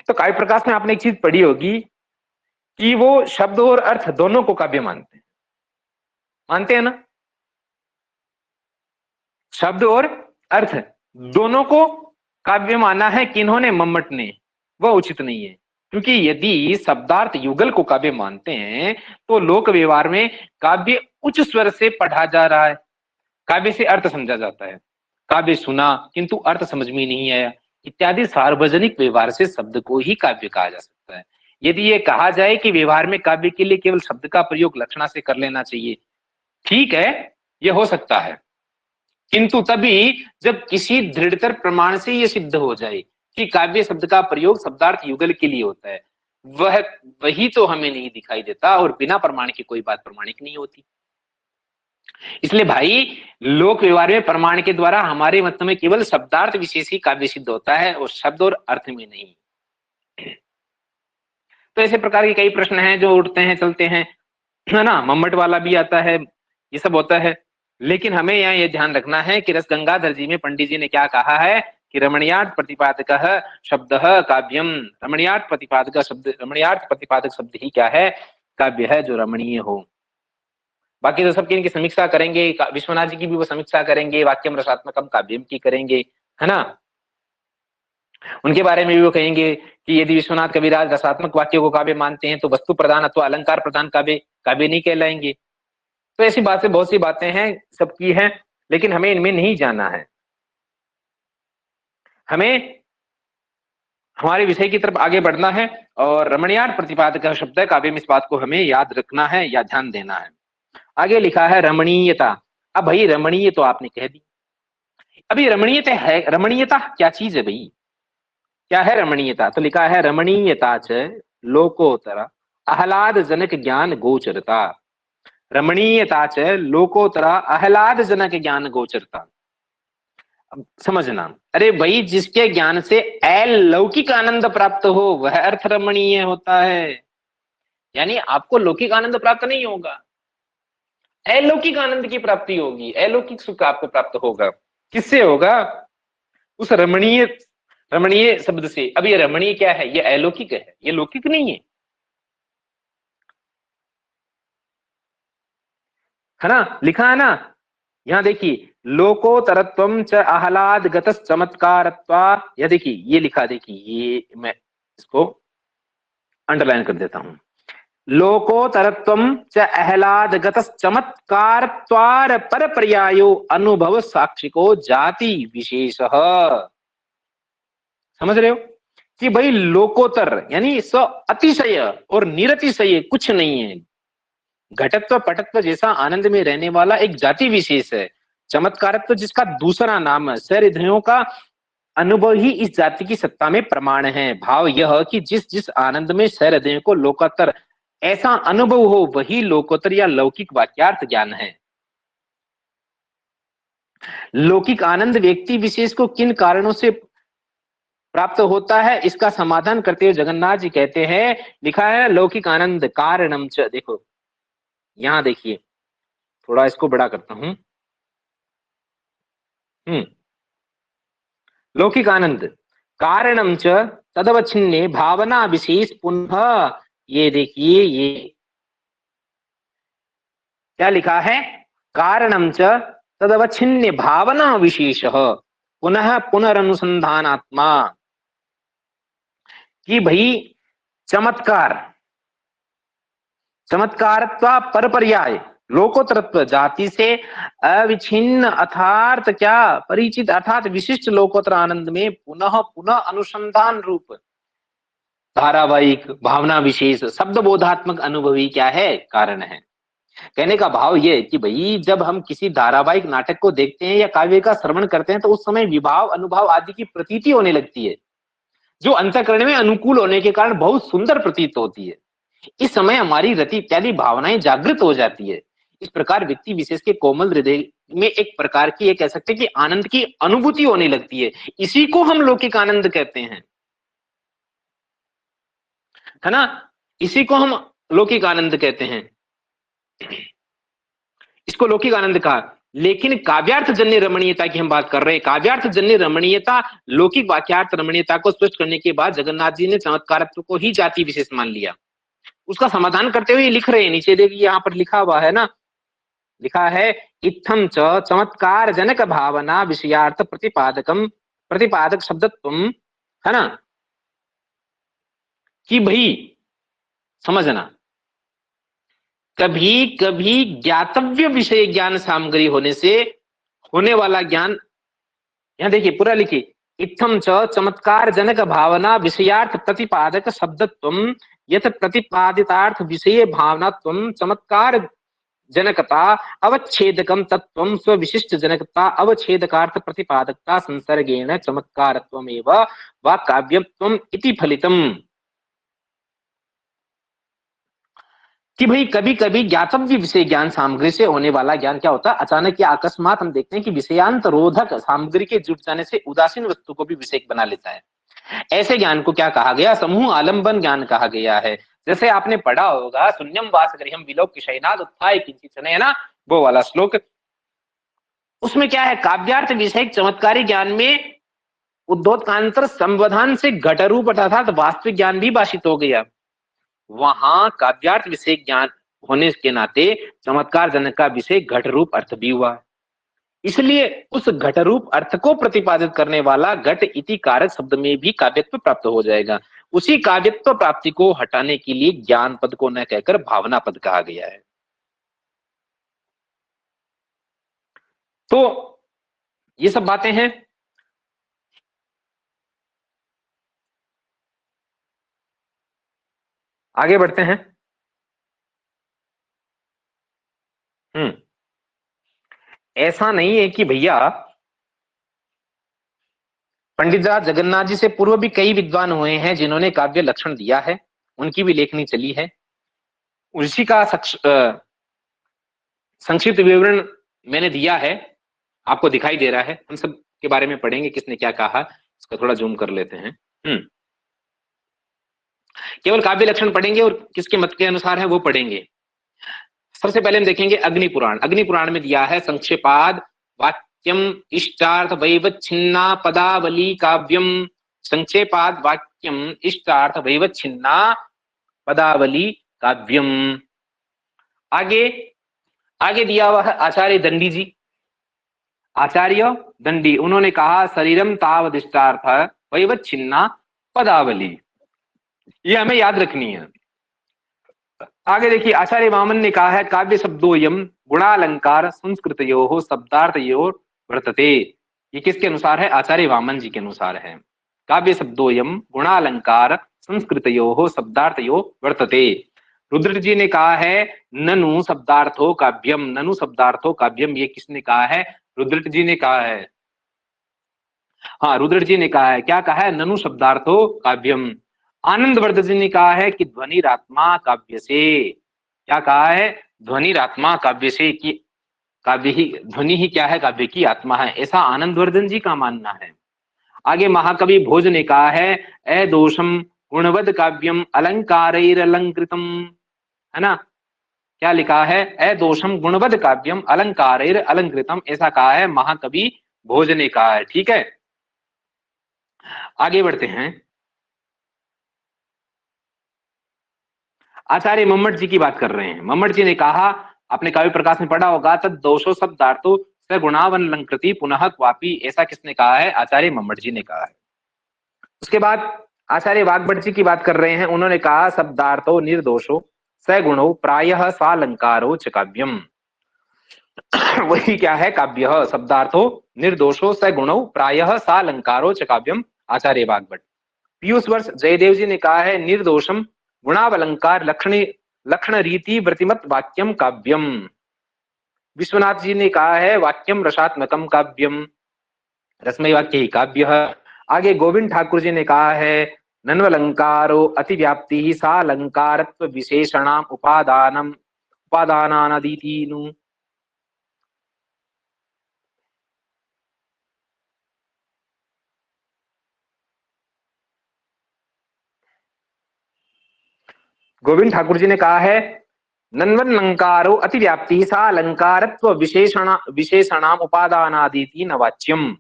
तो काव्य प्रकाश में आपने एक चीज पढ़ी होगी कि वो शब्द और अर्थ दोनों को काव्य मानते हैं ना। शब्द और अर्थ दोनों को काव्य माना है किन्होंने? मम्मट ने। वह उचित नहीं है, क्योंकि यदि शब्दार्थ युगल को काव्य मानते हैं तो लोक व्यवहार में काव्य उच्च स्वर से पढ़ा जा रहा है, काव्य से अर्थ समझा जाता है। काव्य सुना किंतु अर्थ समझ में नहीं आया, इत्यादि सार्वजनिक व्यवहार से शब्द को ही काव्य कहा जा सकता है। यदि ये कहा जाए कि व्यवहार में काव्य के लिए केवल शब्द का प्रयोग लक्षणा से कर लेना चाहिए, ठीक है, ये हो सकता है, किंतु तभी जब किसी दृढ़तर प्रमाण से ये सिद्ध हो जाए कि काव्य शब्द का प्रयोग शब्दार्थ युगल के लिए होता है, वही तो हमें नहीं दिखाई देता, और बिना प्रमाण की कोई बात प्रमाणिक नहीं होती। इसलिए भाई, लोक व्यवहार में प्रमाण के द्वारा हमारे मत में केवल शब्दार्थ विशेष ही काव्य सिद्ध होता है, और शब्द और अर्थ में नहीं। तो ऐसे प्रकार के कई प्रश्न हैं जो उठते हैं चलते हैं, है ना, मम्मट वाला भी आता है, ये सब होता है। लेकिन हमें यहाँ ये ध्यान रखना है कि रस गंगाधर जी में पंडित जी ने क्या कहा है कि रमणीयार्थ प्रतिपादक शब्द काव्यम, रमणीयार्थ प्रतिपादक शब्द ही क्या है, काव्य है जो रमणीय हो। बाकी तो सबकी इनकी समीक्षा करेंगे, विश्वनाथ जी की भी वो समीक्षा करेंगे, वाक्यम रसात्मकम काव्यम की करेंगे, है ना। उनके बारे में भी वो कहेंगे कि यदि विश्वनाथ कविराज रसात्मक वाक्य को काव्य मानते हैं तो वस्तु प्रधान अथवा अलंकार प्रधान काव्य काव्य नहीं कहलाएंगे। तो ऐसी बातें, बहुत सी बातें हैं, सबकी हैं, लेकिन हमें इनमें नहीं जाना है। हमें हमारे विषय की तरफ आगे बढ़ना है, और रमणीयार्थ प्रतिपादक शब्द है काव्य में, इस बात को हमें याद रखना है या ध्यान देना है। आगे लिखा है रमणीयता। अब भाई रमणीय तो आपने कह दी, अभी रमणीयता है, रमणीयता क्या चीज है भाई, क्या है रमणीयता? तो लिखा है रमणीयता च लोकोत्तर आह्लाद जनक ज्ञान गोचरता। रमणीयता च लोकोत्तर आह्लाद जनक ज्ञान गोचरता। अब समझना, अरे भाई जिसके ज्ञान से अलौकिक आनंद प्राप्त हो वह अर्थ रमणीय होता है। यानी आपको लौकिक आनंद प्राप्त नहीं होगा, अलौकिक आनंद की प्राप्ति होगी, अलौकिक सुख आपको प्राप्त होगा। किससे होगा? उस रमणीय, रमणीय शब्द से। अब ये रमणीय क्या है? ये अलौकिक है, ये लौकिक नहीं है ना। लिखा है ना, यहां देखिए, लोकोतरत्वम च आह्लाद गतस चमत्कारत्वा। या देखिए ये लिखा, देखिए ये मैं इसको अंडरलाइन कर देता हूं। लोकोतरत्वम च आह्लाद गतस चमत्कारत्वार पर पर्यायो अनुभव साक्षिको जाति विशेष। समझ रहे हो कि भाई लोकोत्तर यानी स अतिशय और निरतिशय कुछ नहीं है, घटत्व पटत्व जैसा आनंद में रहने वाला एक जाति विशेष है। चमत्कारत्व जिसका दूसरा नाम है, सहृदयों का अनुभव ही इस जाति की सत्ता में प्रमाण है। भाव यह कि जिस जिस आनंद में सहृदयों को लोकोत्तर ऐसा अनुभव हो वही लोकोत्तर या लौकिक वाक्यार्थ ज्ञान है। लौकिक आनंद व्यक्ति विशेष को किन कारणों से प्राप्त होता है, इसका समाधान करते हुए जगन्नाथ जी कहते हैं, लिखा है लौकिक आनंद कारणम च। देखो यहां देखिए, थोड़ा इसको बड़ा करता हूं। लौकिक आनंद कारणम च तदवच्छिन्ने भावना विशेष पुनः। ये देखिए, ये क्या लिखा है? कारणम च तदवच्छिन्ने भावना विशेष पुनः पुनरनुसंधानात्मा। कि भाई चमत्कार, चमत्कारत्वा पर पर्याय लोकोत्तरत्व जाति से अविच्छिन्न अर्थात क्या परिचित अर्थात विशिष्ट लोकोत्तर आनंद में पुनः पुनः अनुसंधान रूप धारावाहिक भावना विशेष शब्द बोधात्मक अनुभवी क्या है? कारण है। कहने का भाव ये है कि भाई जब हम किसी धारावाहिक नाटक को देखते हैं या काव्य का श्रवण करते हैं तो उस समय विभाव अनुभव आदि की प्रतीति होने लगती है, जो अंतःकरण में अनुकूल होने के कारण बहुत सुंदर प्रतीत होती है। इस समय हमारी रति इत्यादि भावनाएं जागृत हो जाती है। इस प्रकार व्यक्ति विशेष के कोमल हृदय में एक प्रकार की, कह सकते हैं कि आनंद की अनुभूति होने लगती है। इसी को हम लौकिक आनंद कहते हैं, है ना। इसी को हम लौकिक आनंद कहते हैं, इसको लौकिक आनंद कहा। लेकिन काव्यार्थ जन्य रमणीयता की हम बात कर रहे हैं। काव्यार्थ जन्य रमणीयता लौकिक वाक्यार्थ रमणीयता को स्पष्ट करने के बाद जगन्नाथ जी ने चमत्कारत्व को ही जाति विशेष मान लिया। उसका समाधान करते हुए लिख रहे हैं, नीचे देखिए यहां पर लिखा हुआ है ना, लिखा है इत्थम च चमत्कार जनक भावना विषयार्थ प्रतिपादकम प्रतिपादक शब्दत्वम, है ना। कि भाई समझना, कभी कभी ज्ञातव्य विषय ज्ञान सामग्री होने से होने वाला ज्ञान, यहां देखिए पूरा लिखिए, इत्थं च चमत्कार जनक भावना विषयार्थ प्रतिपादक शब्दत्वं यथ प्रतिपादितार्थ विषये भावनात्वं चमत्कार जनकता अवच्छेदकम तत्वं स्वविशिष्ट जनकता अवच्छेदकार्थ प्रतिपादकता संसर्गेण चमत्कारत्वमेव वा काव्यत्वम इति फलितम। कि भाई कभी कभी ज्ञातव्य विषय ज्ञान सामग्री से होने वाला ज्ञान क्या होता है, अचानक या अकस्मात हम देखते हैं कि विषयांत रोधक सामग्री के जुट जाने से उदासीन वस्तु को भी विषय बना लेता है। ऐसे ज्ञान को क्या कहा गया, समूह आलंबन ज्ञान कहा गया है। जैसे आपने पढ़ा होगा शून्यम वासगृहम विलोक्य शयनाद उत्थाय किंचित, है ना, वो वाला श्लोक। उसमें क्या है, काव्यार्थ विषय चमत्कारी ज्ञान में उद्योतकांतर संवधान से घटरूप अर्थात वास्तविक ज्ञान भी भाषित हो गया। वहां काव्यार्थ विषय ज्ञान होने के नाते चमत्कार जनक का विषय घट रूप अर्थ भी हुआ। इसलिए उस घट रूप अर्थ को प्रतिपादित करने वाला घट इति कारक शब्द में भी काव्यत्व प्राप्त हो जाएगा। उसी काव्यत्व प्राप्ति को हटाने के लिए ज्ञान पद को न कहकर भावना पद कहा गया है। तो ये सब बातें हैं। आगे बढ़ते हैं। ऐसा नहीं है कि भैया पंडित जगन्नाथ जी से पूर्व भी कई विद्वान हुए हैं जिन्होंने काव्य लक्षण दिया है, उनकी भी लेखनी चली है। उसी का संक्षिप्त विवरण मैंने दिया है, आपको दिखाई दे रहा है। हम सब के बारे में पढ़ेंगे किसने क्या कहा, इसका थोड़ा जूम कर लेते हैं। केवल काव्य लक्षण पढ़ेंगे और किसके मत के अनुसार है वो पढ़ेंगे। सबसे पहले हम देखेंगे अग्नि पुराण। अग्नि पुराण में दिया है संक्षेपाद वाक्यम इष्टार्थ वैवच्छिन्ना पदावली काव्यम। संक्षेपाद वाक्यम इष्टार्थ वैवच्छिन्ना पदावली काव्यम। आगे आगे दिया हुआ है आचार्य दंडी जी। आचार्य दंडी, उन्होंने कहा शरीरम तावदिष्टार्थ वैवच्छिन्ना पदावली। ये हमें याद रखनी है। आगे देखिए आचार्य वामन ने कहा है काव्य शब्दोयम गुणालंकार संस्कृतयोः शब्दार्थयोः वर्तते। ये किसके अनुसार है, आचार्य वामन जी के अनुसार है। काव्य शब्दोयम गुणालंकार संस्कृतयोः शब्दार्थयोः वर्तते। रुद्र जी ने कहा है ननु शब्दार्थो काव्यम। ननु शब्दार्थो काव्यम, ये किसने कहा है, रुद्र जी ने कहा है। हाँ, रुद्र जी ने कहा है। क्या कहा है, ननु शब्दार्थो काव्यम। आनंदवर्धन जी ने कहा है कि ध्वनिरात्मा काव्य से। क्या कहा है, ध्वनिरात्मा काव्य से, कि काव्य ही ध्वनि ही क्या है, काव्य की आत्मा है, ऐसा आनंदवर्धन जी का मानना है। आगे महाकवि भोज ने कहा है अदोषम गुणवद काव्यम अलंकारैरलंकृतम, है ना। क्या लिखा है, अदोषम गुणवद काव्यम अलंकारैरलंकृतम, ऐसा कहा है महाकवि भोज ने कहा है। ठीक है, आगे बढ़ते हैं। आचार्य मम्मट जी की बात कर रहे हैं। मम्मट जी ने कहा, आपने काव्य प्रकाश में पढ़ा होगा, तद दोषो शब्दार्थो सगुणावन अलंकृति पुनः क्वापी, ऐसा किसने कहा है, आचार्य मम्मट जी ने कहा है। उसके बाद आचार्य वाग्भट जी की बात कर रहे हैं। उन्होंने कहा शब्दार्थो निर्दोषो सगुणो प्रायः सालंकारो च काव्यम। वही क्या है, काव्य। शब्दार्थो निर्दोषो सगुणो प्रायः सालंकारो च काव्यम, आचार्य वाग्भट। पीयूष वर्ष जयदेव जी ने कहा है निर्दोषम गुणावलंकार लक्षण रीति व्रतिमत वाक्यम काव्यम। विश्वनाथ जी ने कहा है वाक्यम रसात्मकम काव्यम, रसमय वाक्य ही काव्य। आगे गोविंद ठाकुर जी ने कहा है नन्वलंकारो अतिव्याप्ति ही सा अलंकारत्व विशेषणाम उपादानम उपादानानादीतीनु। गोविंद ठाकुर जी ने कहा है नन्वलंकारो अतिव्याप्ति सा अलंकारत्व विशेषणाम उपादानादीति न वाच्यम।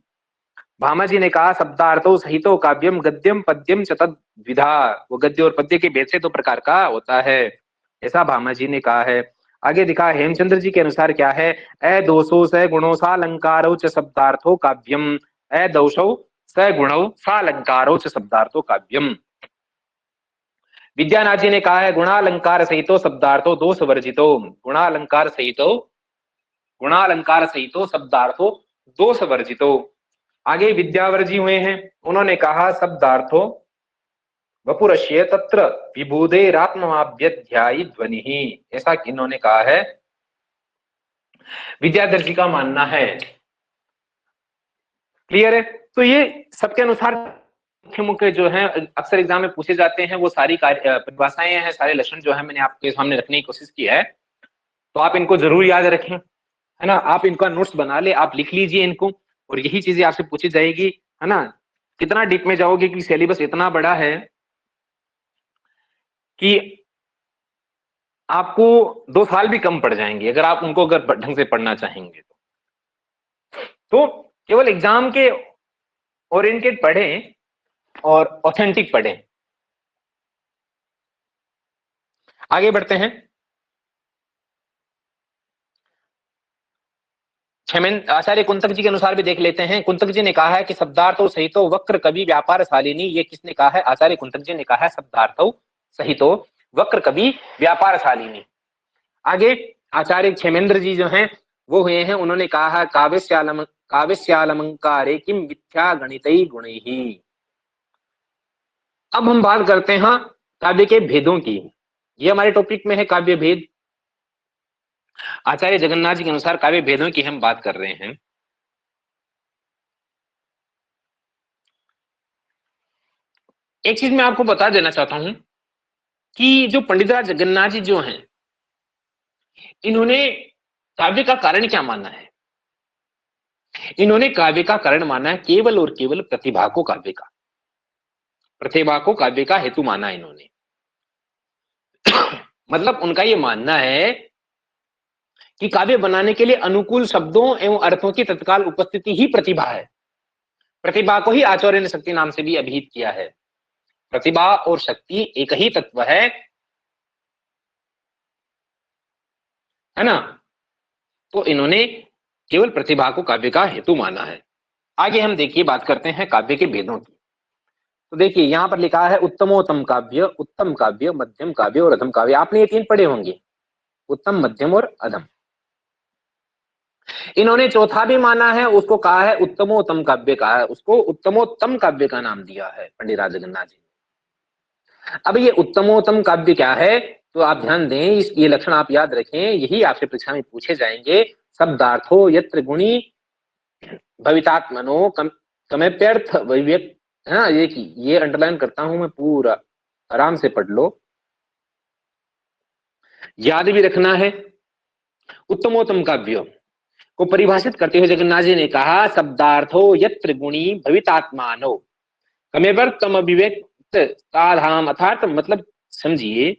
भामा जी ने कहा शब्दार्थो सहितो काव्यम गद्यम पद्यम च तद विधा। वो गद्य और पद्य के भेद से दो प्रकार का होता है, ऐसा भामा जी ने कहा है। आगे दिखा हेमचंद्र जी के अनुसार क्या है, अदोषो स गुणो सालंकारो च शब्दार्थो काव्यम। अदोषो स गुणो सालंकारो च शब्दार्थो काव्यम। विद्यानाथ जी ने कहा है गुणालंकार सहितो शब्दार्थो दोष वर्जितो। गुणालंकार सहितो शब्दार्थो दोष वर्जितो। आगे विद्यावर्जी हुए हैं, उन्होंने कहा शब्दार्थो वपुरस्य तत्र विभूदेरात्मवाभ्यध्यायी ध्वनि ही, ऐसा इन्होंने कहा है। विद्याधर का मानना है। क्लियर है? तो ये सबके अनुसार मुख्य मुख्य जो है अक्सर एग्जाम में पूछे जाते हैं, वो सारी परिभाषाएं हैं, सारे लक्षण जो है मैंने आपके सामने रखने की कोशिश की है। तो आप इनको जरूर याद रखें, है ना। आप इनका नोट्स बना ले, आप लिख लीजिए इनको, और यही चीजें आपसे पूछी जाएगी, है ना। कितना डीप में जाओगे कि सिलेबस इतना बड़ा है कि आपको 2 साल भी कम पड़ जाएंगे अगर आप उनको अगर ढंग से पढ़ना चाहेंगे तो केवल एग्जाम के ओरिएंटेड पढ़ें और ऑथेंटिक पढ़ें। आगे बढ़ते हैं। आचार्य कुंतक जी के अनुसार भी देख लेते हैं। कुंतक जी ने कहा है कि शब्दार्थो सहितो वक्र कवि व्यापार शालिनी। ये किसने कहा है? आचार्य कुंतक जी ने कहा है शब्दार्थो सहितो वक्र कवि व्यापार शालिनी। आगे आचार्य क्षेमेंद्र जी जो हैं वो हुए हैं, उन्होंने कहा है काव्यस्यालंकारे किम मिथ्या गणितई गुणैहि। अब हम बात करते हैं काव्य के भेदों की। ये हमारे टॉपिक में है काव्य भेद। आचार्य जगन्नाथ जी के अनुसार काव्य भेदों की हम बात कर रहे हैं। एक चीज मैं आपको बता देना चाहता हूं कि जो पंडितराज जगन्नाथ जी जो हैं, इन्होंने काव्य का कारण क्या माना है? इन्होंने काव्य का कारण माना है केवल और केवल प्रतिभा को काव्य का, प्रतिभा को काव्य का हेतु माना इन्होंने। मतलब उनका ये मानना है कि काव्य बनाने के लिए अनुकूल शब्दों एवं अर्थों की तत्काल उपस्थिति ही प्रतिभा है। प्रतिभा को ही आचार्य ने शक्ति नाम से भी अभिहित किया है। प्रतिभा और शक्ति एक ही तत्व है ना। तो इन्होंने केवल प्रतिभा को काव्य का हेतु माना है। आगे हम देखिए बात करते हैं काव्य के भेदों की। तो देखिए यहां पर लिखा है उत्तमोत्तम काव्य, उत्तम काव्य, मध्यम काव्य और अधम काव्य। आपने ये 3 पढ़े होंगे, उत्तम, मध्यम और अधम। इन्होंने चौथा भी माना है, उसको कहा है उत्तमोत्तम काव्य, कहा है उसको उत्तमोत्तम काव्य का नाम दिया है पंडित राज जगन्नाथ जी। अब ये उत्तमोत्तम काव्य क्या है, तो आप ध्यान दें, ये लक्षण आप याद रखें, यही आपसे परीक्षा में पूछे जाएंगे। शब्दार्थो यत्र गुणी भवितात्मनो कमेप्यर्थ विवेक, है ना। ये अंडरलाइन करता हूं मैं पूरा, आराम से पढ़ लो, याद भी रखना है। उत्तमोत्तम काव्य को परिभाषित करते हुए जगन्नाथ जी ने कहा शब्दार्थो यत्र गुणी भवितात्मानो कमेवर्तम अभिव्यक्त ताधाम। अर्थात मतलब समझिए,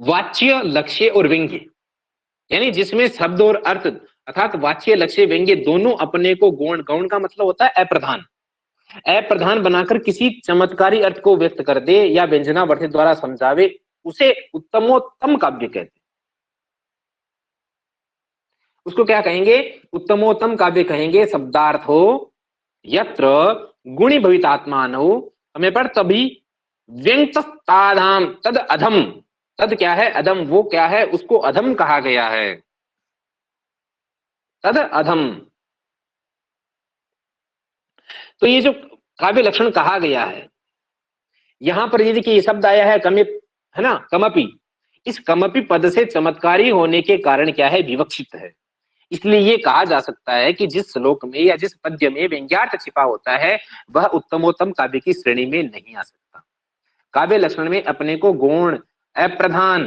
वाच्य, लक्ष्य और व्यंग्य, यानी जिसमें शब्द और अर्थ अर्थात वाच्य, लक्ष्य, व्यंग्य दोनों अपने को गौण, गौण का मतलब होता है अप्रधान, अप्रधान बनाकर किसी चमत्कारी अर्थ को व्यक्त कर दे या व्यंजनावर्ती द्वारा समझावे, उसे उत्तमोत्तम काव्य कहते हैं। उसको क्या कहेंगे? उत्तमोत्तम काव्य कहेंगे। शब्दार्थो यत्र गुणी भवितात्मानो, हमें पर तभी व्यंग ताधाम तद अधम। तद क्या है? अधम। वो क्या है? उसको अधम कहा गया है, तद अधम। तो ये जो काव्य लक्षण कहा गया है, यहां पर ये देखिए ये शब्द आया है कमिप, है ना, कमपि। इस कमपि पद से चमत्कारी होने के कारण क्या है? विवक्षित है। इसलिए ये कहा जा सकता है कि जिस श्लोक में या जिस पद्य में व्यंग्यार्थ छिपा होता है वह उत्तमोत्तम काव्य की श्रेणी में नहीं आ सकता। काव्य लक्षण में अपने को गौण, अप्रधान,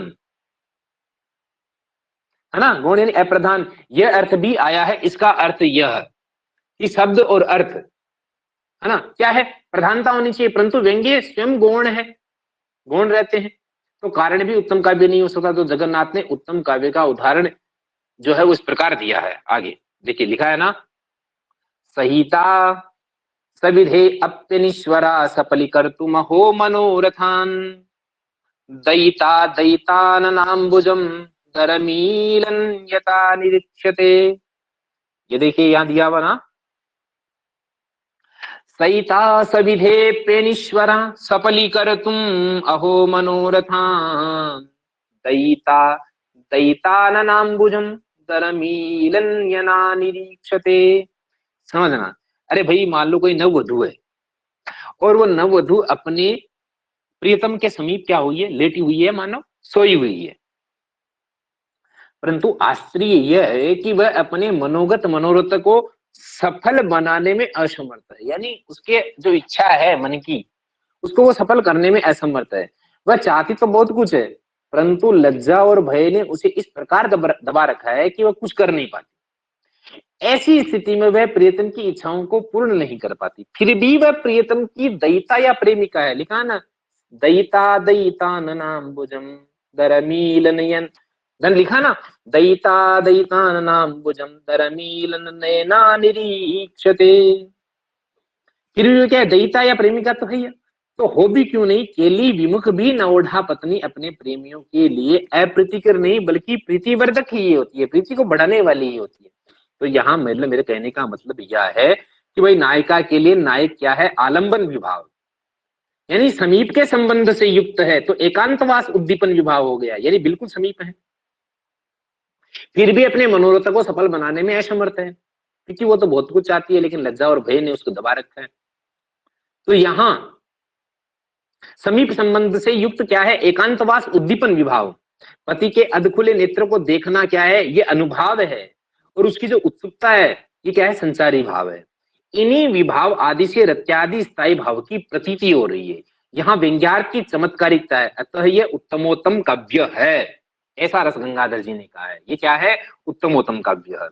है ना, गौण यानी अप्रधान, यह अर्थ भी आया है। इसका अर्थ यह कि शब्द और अर्थ, है ना, क्या है? प्रधानता होनी चाहिए, परंतु व्यंग्य स्वयं गौण है, गौण रहते हैं, तो कारण भी उत्तम काव्य नहीं हो सकता। तो जगन्नाथ ने उत्तम काव्य का उदाहरण जो है वो इस प्रकार दिया है। आगे देखिए लिखा है ना, सहिता सविधे अप्यनीश्वरा सफलीकर्तुम हो मनोरथान दयिता दयिताननाम्बुजम दरमीलन यथा निरीक्षते। ये देखिए यहां दिया हुआ ना, सहिता सविधे पेनीश्वरा सफलीकर्तुम अहो मनोरथान दयिता दयिताननाम्बुजम दरमीलन यथा निरीक्षते। समझना। अरे भाई मान लो कोई नववधु है और वो नववधु अपने प्रियतम के समीप क्या हुई है, लेटी हुई है, मानो सोई हुई है, परंतु आश्चर्य यह है कि वह अपने मनोगत मनोरथ को सफल बनाने में असमर्थ है। यानी उसके जो इच्छा है मन की, उसको वो सफल करने में असमर्थ है। वह चाहती तो बहुत कुछ है, परंतु लज्जा और भय ने उसे इस प्रकार दबा रखा है कि वह कुछ कर नहीं पाती। ऐसी स्थिति में वह प्रियतम की इच्छाओं को पूर्ण नहीं कर पाती। फिर भी वह प्रियतम की दयिता या प्रेमिका है। लिखा ना, दयिता दयिता ननाम्बुजम दरमीलनयन, धन लिखा ना, दयिता दयिता ननाम्बुजम दरमीलन नयना निरीक्षते। फिर भी क्या है, दयिता या प्रेमिका तो है ही। तो हो भी क्यों नहीं, केली विमुख भी नवोढ़ा पत्नी अपने प्रेमियों के लिए अप्रीतिकर नहीं बल्कि प्रीतिवर्धक ही होती है, प्रीति को बढ़ाने वाली ही होती है। तो यहाँ मतलब मेरे कहने का मतलब यह है कि भाई नायिका के लिए नायक क्या है, आलंबन विभाव, यानी समीप के संबंध से युक्त है, तो एकांतवास उद्दीपन विभाव हो गया, यानी बिल्कुल समीप है, फिर भी अपने मनोरथ को सफल बनाने में असमर्थ है, क्योंकि वो तो बहुत कुछ चाहती है लेकिन लज्जा और भय ने उसको दबा रखा है। तो यहाँ समीप संबंध से युक्त क्या है, एकांतवास उद्दीपन विभाव। पति के अधखुले नेत्र को देखना क्या है, ये अनुभाव है, और उसकी जो उत्सुकता है ये क्या है, संचारी भाव है। इन्हीं विभाव आदि से रत्यादि स्थायी भाव की प्रतीति हो रही है। यहाँ व्यंग्यार्थ की चमत्कारिकता है, अतः यह उत्तमोत्तम काव्य है, ऐसा रस गंगाधर जी ने कहा है। ये क्या है, उत्तमोत्तम काव्य है।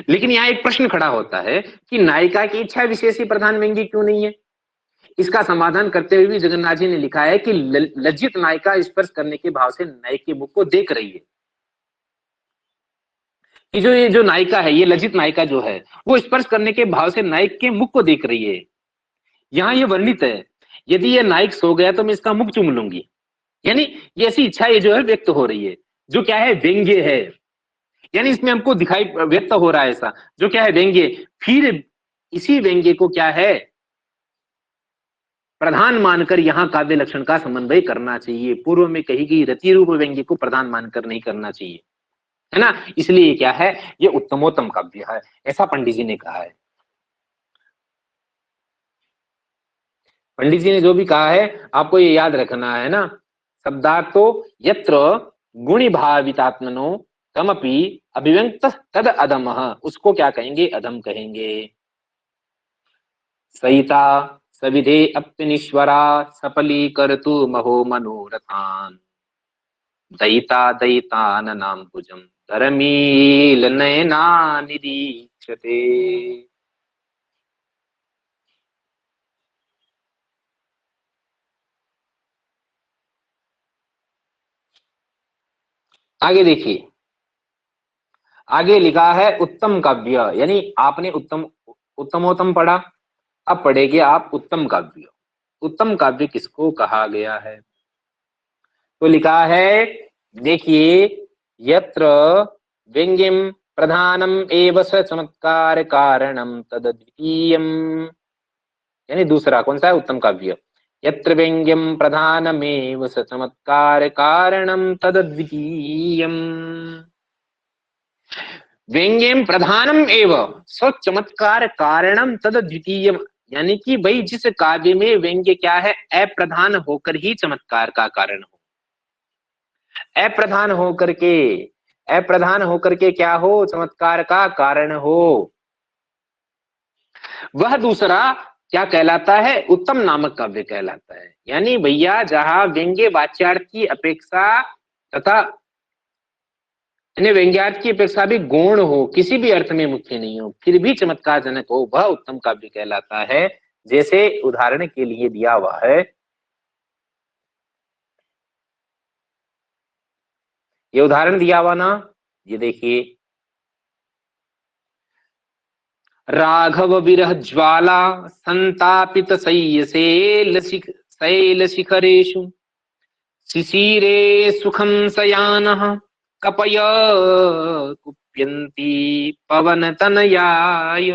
लेकिन यहाँ एक प्रश्न खड़ा होता है कि नायिका की इच्छा विशेष ही प्रधान व्यंग्य क्यों नहीं है। इसका समाधान करते हुए भी जगन्नाथ जी ने लिखा है कि लज्जित नायिका स्पर्श करने के भाव से नायक के मुख को देख रही है। कि जो ये जो नायिका है, ये लज्जित नायिका जो है, वो स्पर्श करने के भाव से नायक के मुख को देख रही है। यहाँ ये वर्णित है, यदि ये नायक सो गया तो मैं इसका मुख चूम लूंगी, यानी ये ऐसी इच्छा ये जो है व्यक्त हो रही है, जो क्या है, व्यंग्य है। यानी इसमें हमको दिखाई व्यक्त हो रहा है ऐसा, जो क्या है, व्यंग्य। फिर इसी व्यंग्य को क्या है, प्रधान मानकर यहाँ काव्य लक्षण का समन्वय करना चाहिए। पूर्व में कही गई रति रूप व्यंग्य को प्रधान मानकर नहीं करना चाहिए, है ना। इसलिए क्या है, ये उत्तमोत्तम काव्य है, ऐसा पंडित जी ने कहा है। पंडित जी ने जो भी कहा है आपको ये याद रखना है ना। शब्दार्थो यत्र गुणी भावितात्मनो तमपि अभिव्यक्त तद अधम, उसको क्या कहेंगे, अधम कहेंगे। सहिता सविधे अप्यनीश्वरा सफली करतु महो मनोरथान, दयिता दयिताननां भुजं धरमील नयना निरीक्षते। आगे देखिए, आगे लिखा है उत्तम काव्य, यानी आपने उत्तम उत्तमोत्तम पढ़ा, अब पढ़ेंगे आप उत्तम काव्य। उत्तम काव्य किसको कहा गया है, तो लिखा है, देखिए, यत्र व्यंग्यम प्रधानम एव स चमत्कार कारणम तद्वितीयम, यानी दूसरा कौन सा है, उत्तम काव्य। यत्र व्यंग्यम प्रधानमेव स चमत्कार कारणम तद्वितीयम, व्यंग्यम प्रधानम एव स चमत्कार कारणम तद्वितीयम, यानी कि भाई जिस काव्य में व्यंग्य क्या है, अप्रधान होकर ही चमत्कार का कारण हो। अप्रधान होकर के, अप्रधान होकर के क्या हो, चमत्कार का कारण हो, वह दूसरा क्या कहलाता है, उत्तम नामक काव्य कहलाता है। यानी भैया जहां व्यंग्य वाच्यार्थ की अपेक्षा तथा व्यंग्यार्थ की अपेक्षा भी गौण हो, किसी भी अर्थ में मुख्य नहीं हो, फिर भी चमत्कार जनक हो, वह उत्तम काव्य कहलाता है। जैसे उदाहरण के लिए दिया हुआ है, ये उदाहरण दिया हुआ ना, ये देखिए, राघव विरह ज्वाला संतापित शैल शिखरेषु शिशिरे सुखम शयानः कपय कुप्यन्ति पवन तनयाय।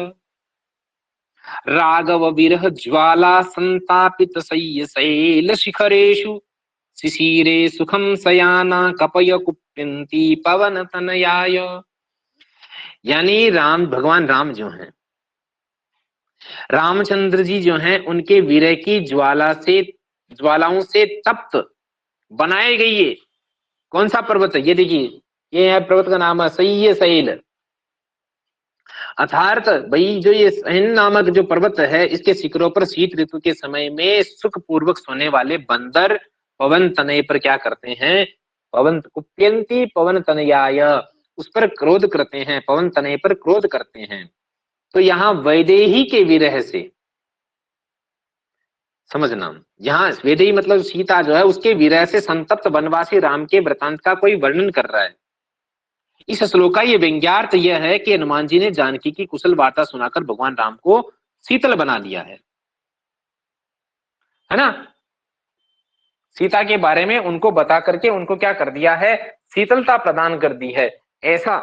राघव विरह ज्वाला संतापित शैल शिखरेषु शिशिरे सुखम शयाना कपय कुप्यन्ति पवन तनयाय। यानी राम, भगवान राम जो हैं, रामचंद्र जी जो हैं उनके विरह की ज्वालाओं से तप्त बनाए गई ये कौन सा पर्वत है? ये देखिए, ये है पर्वत का नाम है सह्य शैल। अर्थात भाई जो ये सैन नामक जो पर्वत है, इसके शिखरों पर शीत ऋतु के समय में सुख पूर्वक सोने वाले बंदर पवन तनय पर क्या करते हैं? पवन कुप्यंती पवन तनयाय, उस पर क्रोध करते हैं, पवन तनय पर क्रोध करते हैं। तो यहाँ वैदेही के विरह से समझना, यहाँ वैदेही मतलब सीता जो है उसके विरह से संतप्त वनवासी राम के वृतांत का कोई वर्णन कर रहा है। इस श्लोक का ये व्यंग्यार्थ यह है कि हनुमान जी ने जानकी की कुशल वार्ता सुनाकर भगवान राम को शीतल बना दिया है ना? सीता के बारे में उनको बता करके उनको क्या कर दिया है? शीतलता प्रदान कर दी है। ऐसा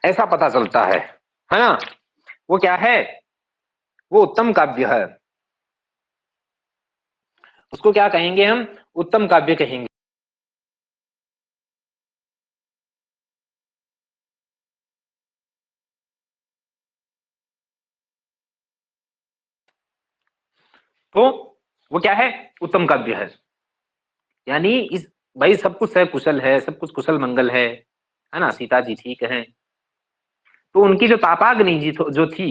ऐसा पता चलता है ना? वो क्या है? वो उत्तम काव्य है। उसको क्या कहेंगे हम? उत्तम काव्य कहेंगे। तो वो क्या है? उत्तम काव्य है। यानी इस भाई सब कुछ है, कुशल है, सब कुछ कुशल मंगल है ना? सीता जी ठीक है, तो उनकी जो तापाग्नि जी जो थी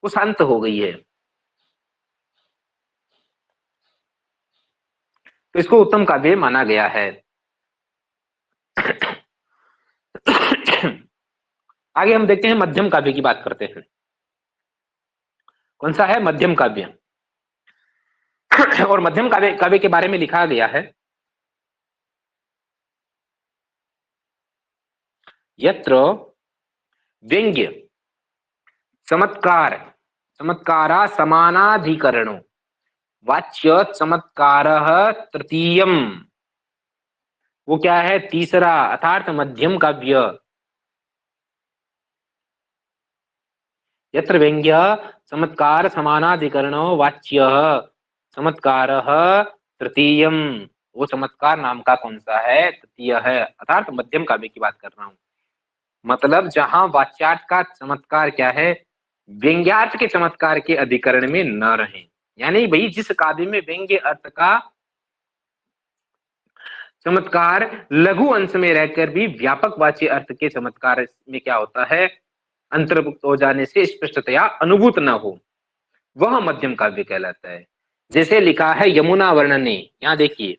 वो शांत हो गई है, तो इसको उत्तम काव्य माना गया है। आगे हम देखते हैं, मध्यम काव्य की बात करते हैं। कौन सा है? मध्यम काव्य। और मध्यम काव्य काव्य के बारे में लिखा गया है, यत्र व्यंग्य चमत्कार चमत्कारा समानाधिकरणो वाच्य चमत्कार तृतीयम। वो क्या है? तीसरा, अर्थात मध्यम काव्य। यत्र व्यंग्य चमत्कार समानाधिकरणो वाच्य चमत्कार तृतीयम। वो चमत्कार नाम का कौन सा है? तृतीय है, अर्थात मध्यम काव्य की बात कर रहा हूं। मतलब जहां वाच्यार्थ का चमत्कार क्या है? व्यंग्यार्थ के चमत्कार के अधिकरण में न रहे। यानी भाई जिस काव्य में व्यंग्य अर्थ का चमत्कार लघु अंश में रहकर भी व्यापक वाच्य अर्थ के चमत्कार में क्या होता है? अंतर्भुक्त हो जाने से स्पष्टतया अनुभूत न हो, वह मध्यम काव्य कहलाता है। जैसे लिखा है यमुना वर्णने, यहां देखिए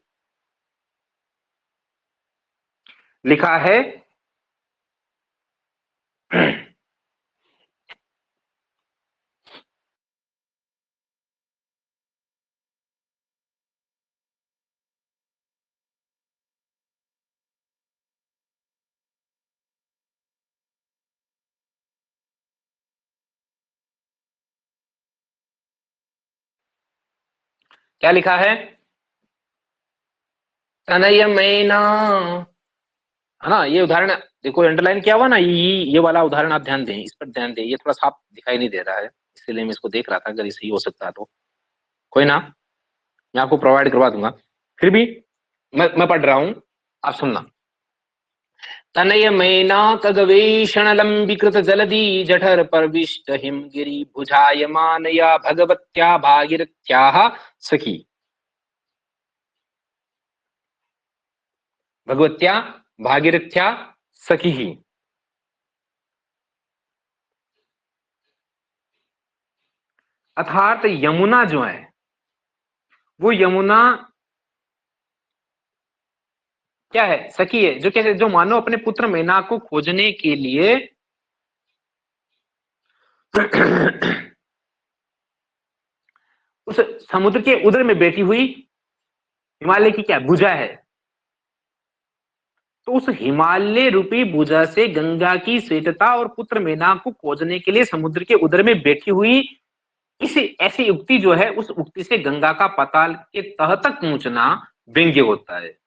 लिखा है क्या लिखा है? तनय मैना, है ना? ये उदाहरण देखो, अंडरलाइन किया हुआ ना, ये वाला उदाहरण आप ध्यान दें, इस पर ध्यान दें। ये थोड़ा साफ दिखाई नहीं दे रहा है, इसलिए मैं इसको देख रहा था, अगर ये सही हो सकता है तो कोई ना, मैं आपको प्रोवाइड करवा दूंगा। फिर भी मैं पढ़ रहा हूं, आप सुनना। तनय मैनाकगवेषण लंबीकृत जलधि जठर परविष्ट हिमगिरि भुजायमानया भगवत्या भागीरथ्याः सखी। भगवत्या भागीरथ्या सखी ही। अर्थात यमुना जो है, वो यमुना क्या है? सखी है। जो कैसे? जो मानो अपने पुत्र मैना को खोजने के लिए उस समुद्र के उदर में बैठी हुई हिमालय की क्या भुजा है, तो उस हिमालय रूपी भुजा से गंगा की श्वेतता और पुत्र मैना को खोजने के लिए समुद्र के उदर में बैठी हुई इस ऐसी उक्ति जो है, उस उक्ति से गंगा का पाताल के तह तक पहुंचना व्यंग्य होता है,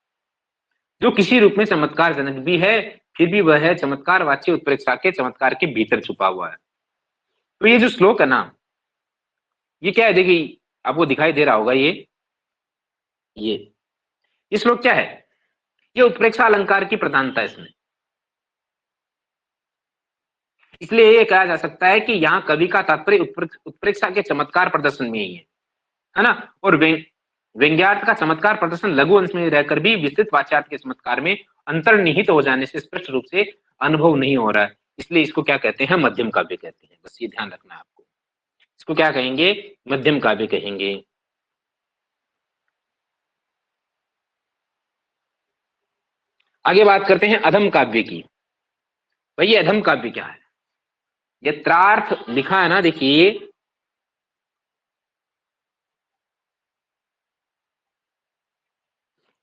जो किसी रूप में चमत्कार जनक भी है, फिर भी वह है चमत्कार वाच्य उत्प्रेक्षा के चमत्कार के भीतर छुपा हुआ है। तो ये जो श्लोक है ना, ये क्या है? देखिए आपको दिखाई दे रहा होगा, ये ये श्लोक क्या है? ये उत्प्रेक्षा अलंकार की प्रधानता है इसमें। इसलिए ये कहा जा सकता है कि यहाँ कवि का तात्पर्य उत्प्रेक्षा के चमत्कार प्रदर्शन में ही है ना। और व्यंग्यार्थ का चमत्कार प्रदर्शन लघु अंश में रहकर भी विस्तृत वाच्यार्थ के चमत्कार में अंतर्निहित हो जाने से स्पष्ट रूप से अनुभव नहीं हो रहा है, इसलिए इसको क्या कहते हैं, मध्यम काव्य कहते हैं। बस ये ध्यान रखना है आपको, इसको क्या कहेंगे, मध्यम काव्य कहेंगे। आगे बात करते हैं अधम काव्य की। भैया अधम काव्य क्या है, यत्रार्थ लिखा है ना, देखिए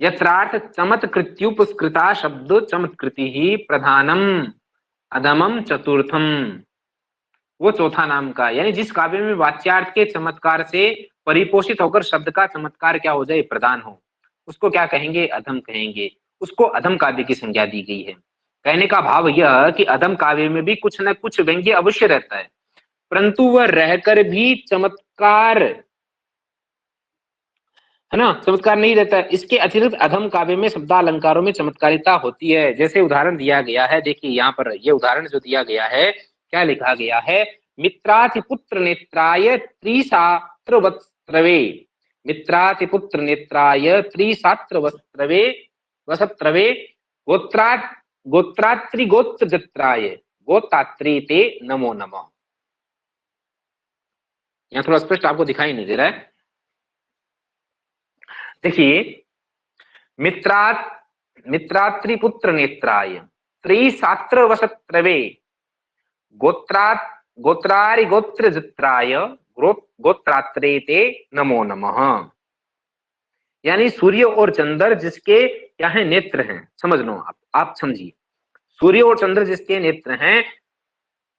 यत्रार्थ चमत्कृत्युपस्कृता शब्द चमत्कृति ही प्रधानम अधमम चतुर्थम, वो चौथा नाम का, यानी जिस काव्य में वाच्यार्थ के चमत्कार से परिपोषित होकर शब्द का चमत्कार क्या हो जाए, प्रदान हो, उसको क्या कहेंगे, अधम कहेंगे। उसको अधम काव्य की संज्ञा दी गई है। कहने का भाव यह कि अधम काव्य में भी कुछ न कुछ व्यंग्य अवश्य रहता है, परंतु वह रहकर भी चमत्कार, है ना, चमत्कार नहीं रहता है। इसके अतिरिक्त अधम काव्य में शब्दालंकारों में चमत्कारिता होती है। जैसे उदाहरण दिया गया है, देखिए यहाँ पर ये उदाहरण जो दिया गया है, क्या लिखा गया है, मित्रातिपुत्र नेत्राय त्रिशास्त्र वस्त्रवे, मित्रातिपुत्र नेत्राय त्रिशास्त्र वस्त्रवे वसत्रवे गोत्रात्रि गोत्र जत्राय गोतात्री ते नमो नमः। यहाँ थोड़ा स्पष्ट आपको दिखाई नहीं दे रहा है, देखिए मित्रात्रिपुत्र नेत्राय त्रिशास्त्र वसत्रवे गोत्रारि गोत्र जत्राय गोत्रात्रे ते नमो नमः। यानी सूर्य और चंद्र जिसके क्या है, नेत्र हैं, समझ लो आप समझिए, सूर्य और चंद्र जिसके नेत्र हैं,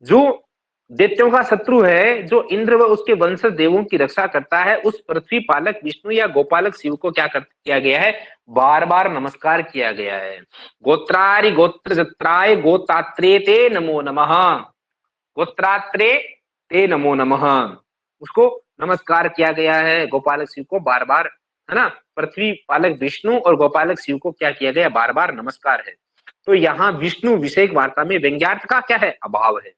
जो दैत्यों का शत्रु है, जो इंद्र व उसके वंशज देवों की रक्षा करता है, उस पृथ्वी पालक विष्णु या गोपालक शिव को क्या किया गया है, बार बार नमस्कार किया गया है। गोत्रारि गोत्र जत्राय गोतात्रे ते नमो नमः, गोत्रात्रे ते नमो नमः, उसको नमस्कार किया गया है, गोपालक शिव को बार बार, है ना, पृथ्वी पालक विष्णु और गोपालक शिव को क्या किया गया, बार बार नमस्कार है। तो यहाँ विष्णु विषयक वार्ता में व्यंग्यार्थ का क्या है, अभाव है,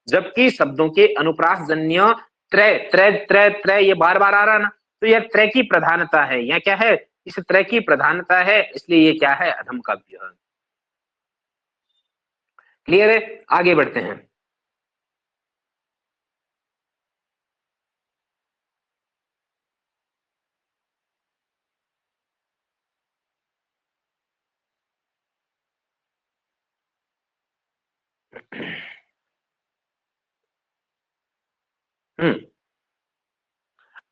जबकि शब्दों के अनुप्रास जन्य त्रय त्रय त्रय त्रय ये बार बार आ रहा ना, तो यह त्रय की प्रधानता है, यह क्या है, इस त्रय की प्रधानता है, इसलिए ये क्या है, अधम काव्य। क्लियर है, आगे बढ़ते हैं।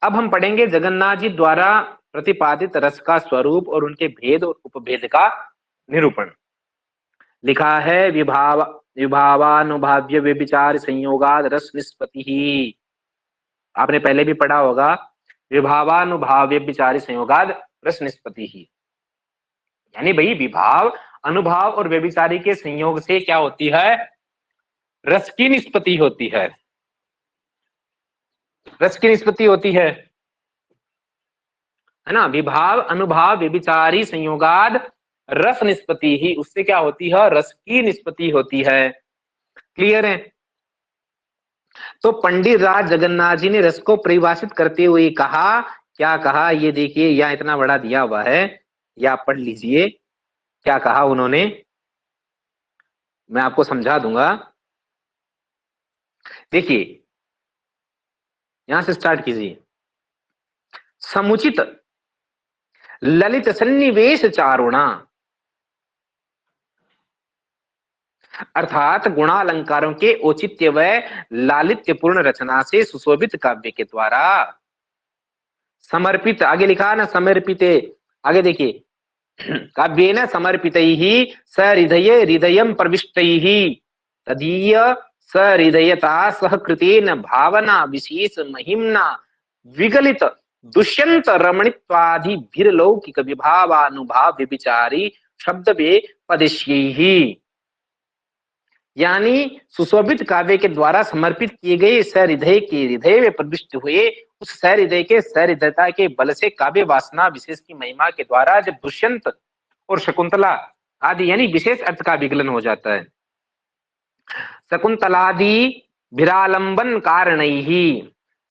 अब हम पढ़ेंगे जगन्नाथ जी द्वारा प्रतिपादित रस का स्वरूप और उनके भेद और उपभेद का निरूपण। लिखा है विभावानुभाव्य व्यभिचार संयोगाद रस निष्पत्ति ही, आपने पहले भी पढ़ा होगा, विभावानुभाव्य व्यभिचार संयोगाद रस निष्पत्ति ही, यानी भाई विभाव अनुभाव और व्यभिचारी के संयोग से क्या होती है, रस की निष्पत्ति होती है, रस की निष्पत्ति होती है ना। विभाव अनुभाव व्यभिचारी संयोगाद रस निष्पत्ति ही, उससे क्या होती है, रस की निष्पत्ति होती है। क्लियर है। तो पंडित राज जगन्नाथ जी ने रस को परिभाषित करते हुए कहा, क्या कहा, ये देखिए यहाँ इतना बड़ा दिया हुआ है, या आप पढ़ लीजिए क्या कहा उन्होंने, मैं आपको समझा दूंगा। देखिए यहां से स्टार्ट कीजिए, समुचित ललित सन्निवेश चारुणा, अर्थात गुणालंकारों के औचित्य व लालित्यपूर्ण रचना से सुशोभित काव्य के द्वारा समर्पित, आगे लिखा ना समर्पिते, आगे देखिए, काव्येन समर्पितैः सहृदय हृदयं प्रविष्टैः तदीय सहृदयता सहकृतेन भावना विशेष महिम्ना विगलित दुष्यंत रमणीत्वादिभिर्लौकिक विभावानुभाव विचारी शब्द वे पदेश्यैः, यानी सुशोभित काव्य के द्वारा समर्पित किए गए सहृदय के हृदय में प्रविष्ट हुए उस सहृदय के सहृदयता के बल से काव्य वासना विशेष की महिमा के द्वारा जब दुष्यंत और शकुंतला आदि यानी विशेष अर्थ का विकलन हो जाता है, शकुंतलादि विरालंबन कारणैः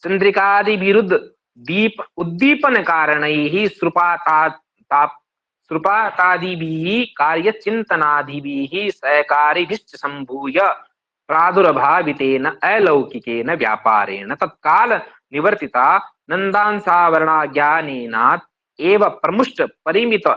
चंद्रिकादि विरुद्ध दीप उद्दीपन कारणैः श्रुपातादिभिः कार्यचिन्तनादिभिः सहकारिभिश्च सम्भूय प्रादुर्भावितेन अलौकिकेन व्यापारेण तत्काल निवर्तिता नंदांसावरणाज्ञानेनात् एव प्रमुष्ट परिमित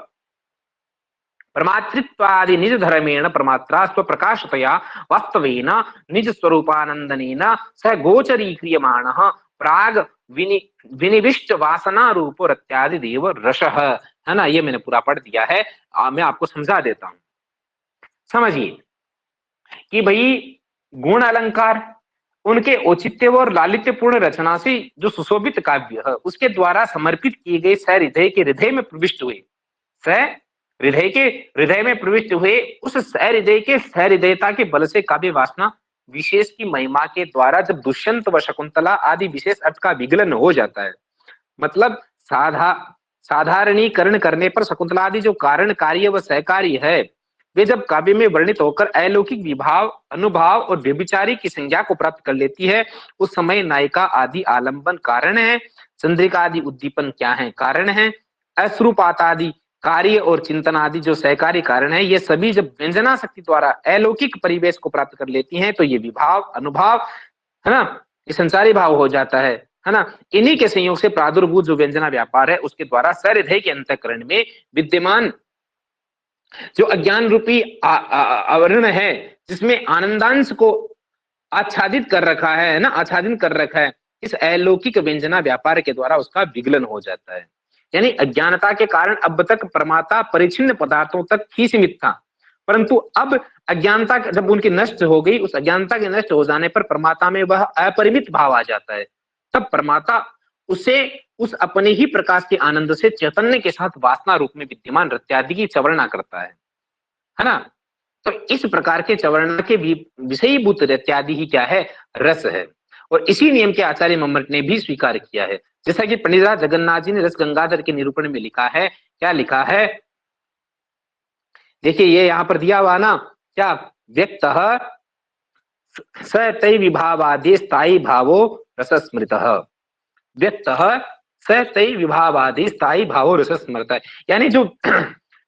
परमात्रित्वादि निज धर्मेण प्रमात्रा स्वप्रकाशतया वास्तवेन निज स्वरूपानंदनेन सह गोचरीक्रियमाणः प्राग विनिविष्ट वासना रूप रत्यादि देव रसः, है ना। ये मैंने पूरा पढ़ दिया है, मैं आपको समझा देता हूं। समझिए कि भाई गुण अलंकार उनके औचित्य और लालित्यपूर्ण रचना से जो सुशोभित काव्य है उसके द्वारा समर्पित किए गए सह हृदय के हृदय में प्रविष्ट हुए, सह हृदय के हृदय में प्रविष्ट हुए उस सह हृदय के सह हृदयता के बल से काव्य वासना विशेष की महिमा के द्वारा जब दुष्यंत व शकुंतला आदि विशेष अर्थ का विगलन हो जाता है, मतलब साधारणीकरण करने पर शकुंतला आदि जो कारण कार्य व सहकार्य है वे जब काव्य में वर्णित होकर अलौकिक विभाव अनुभाव और व्यभिचारी की संज्ञा को प्राप्त कर लेती है, उस समय नायिका आदि आलंबन कारण है, चंद्रिका आदि उद्दीपन क्या है कारण है, अश्रुपात आदि कार्य और चिंतन आदि जो सहकारी कारण है, ये सभी जब व्यंजना शक्ति द्वारा अलौकिक परिवेश को प्राप्त कर लेती हैं तो ये विभाव अनुभाव, है ना, ये संसारी भाव हो जाता है ना। इन्हीं के संयोग से प्रादुर्भूत जो व्यंजना व्यापार है उसके द्वारा सहृदय के अंतःकरण में विद्यमान जो अज्ञान रूपी आवरण है जिसमें आनंदांश को आच्छादित कर रखा है ना, आच्छादित कर रखा है, इस अलौकिक व्यंजना व्यापार के द्वारा उसका विगलन हो जाता है। यानी अज्ञानता के कारण अब तक परमात्मा परिचिन्न पदार्थों तक ही सीमित था, परंतु अब अज्ञानता जब उनकी नष्ट हो गई, उस अज्ञानता के नष्ट हो जाने पर परमात्मा में वह अपरिमित भाव आ जाता है। तब परमात्मा उसे उस अपने ही प्रकाश के आनंद से चैतन्य के साथ वासना रूप में विद्यमान रत्यादि की चवरणा करता है ना। तो इस प्रकार के चवरणा के विषयीभूत रत्यादि ही क्या है, रस है। और इसी नियम के आचार्य मम्मट ने भी स्वीकार किया है, जैसा कि पंडित जगन्नाथ जी ने रस गंगाधर के निरूपण में लिखा है। क्या लिखा है, देखिए ये यहां पर दिया हुआ ना, क्या व्यक्त स तै विभावादि स्थायी भावो रसस्मृत, व्यक्त स तै विभावादि स्थायी भावो रसस्मृत, यानी जो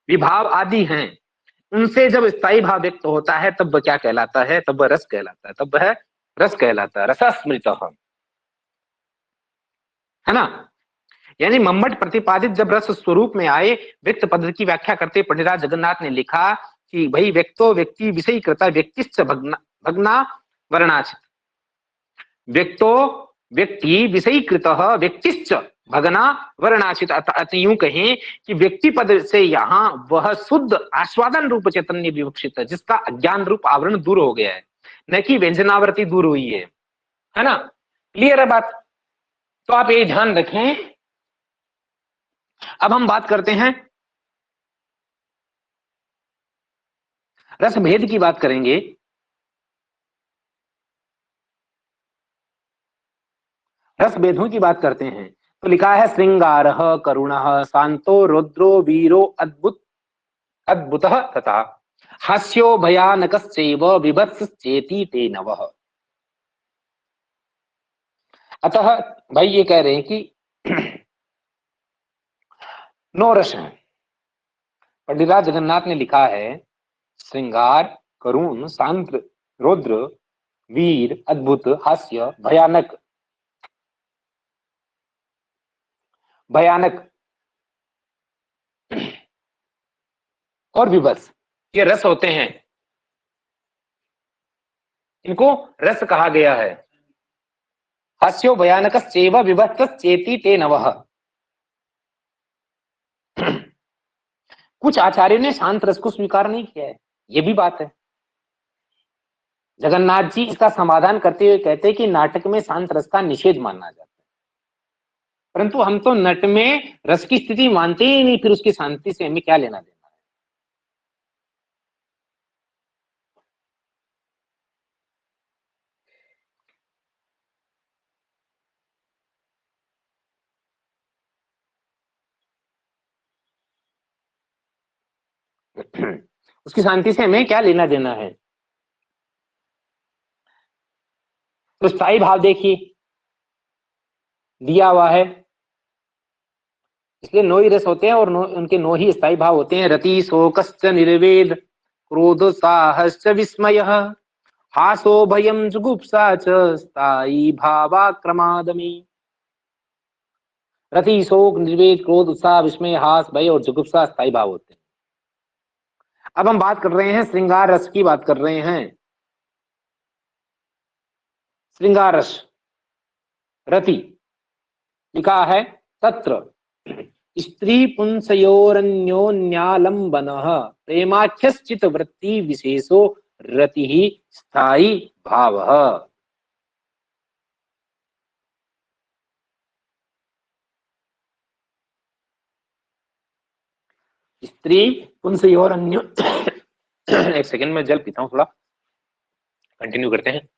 विभाव आदि हैं उनसे जब स्थायी भाव व्यक्त होता है तब वह क्या कहलाता है, तब वह रस कहलाता है, तब वह रस कहलाता है, रसस्मृत, है ना। यानी मम्मट प्रतिपादित जब रस स्वरूप में आए व्यक्त पद की व्याख्या करते पंडित जगन्नाथ ने लिखा कि भाई व्यक्तो व्यक्ति विषयी कृता व्यक्तिश्च भगना वर्णाचित, व्यक्तो व्यक्ति विषयी कृत व्यक्तिश्च भगना वर्णाचित, अतः यूं कहें कि व्यक्ति पद से यहाँ वह शुद्ध आस्वादन रूप चैतन्य विवक्षित है जिसका अज्ञान रूप आवरण दूर हो गया है, न कि व्यंजनावृत्ति दूर हुई है ना। क्लियर है बात। तो आप ये ध्यान रखें। अब हम बात करते हैं रस भेद की बात करेंगे। रस भेदों की बात करते हैं तो लिखा है श्रृंगार करुण शांतो रुद्रो वीरो अद्भुत अद्भुत तथा हास्यो भयानक विभत्सेति ते नवः। अतः भाई ये कह रहे हैं कि नौ रस है। पंडित जगन्नाथ ने लिखा है श्रृंगार करुण शांत रुद्र वीर अद्भुत हास्य भयानक भयानक और विभत्स, ये रस होते हैं, इनको रस कहा गया है। हास्यो भयानक सेव विभत्स चेती ते नवः। कुछ आचार्यों ने शांत रस को स्वीकार नहीं किया है, ये भी बात है। जगन्नाथ जी इसका समाधान करते हुए कहते हैं कि नाटक में शांत रस का निषेध माना जाता है, परंतु हम तो नट में रस की स्थिति मानते ही नहीं, फिर उसकी शांति से हमें क्या लेना देना है। उसकी शांति से हमें क्या लेना देना है। तो स्थायी भाव देखिए दिया हुआ है, इसलिए नो ही रस होते हैं और उनके नो ही स्थायी भाव होते हैं। रति शोकश्च निर्वेद क्रोध साहश्च विस्मय हासो भयम जुगुप्सा च स्थायी भावाक्रमादमी। रति शोक निर्वेद क्रोध उत्साह विस्मय हास भय और जुगुप्सा स्थायी भाव होते हैं। अब हम बात कर रहे हैं श्रृंगार रस की, बात कर रहे हैं श्रृंगार रस। रति लिखा है तत्र स्त्री पुंसयोरन्योन्यालंबन प्रेमाख्यश्चित वृत्ति विशेषो रति ही स्थायी भाव। स्त्री पुंसयोरन्यो एक सेकंड में जल पीता हूं, थोड़ा कंटिन्यू करते हैं।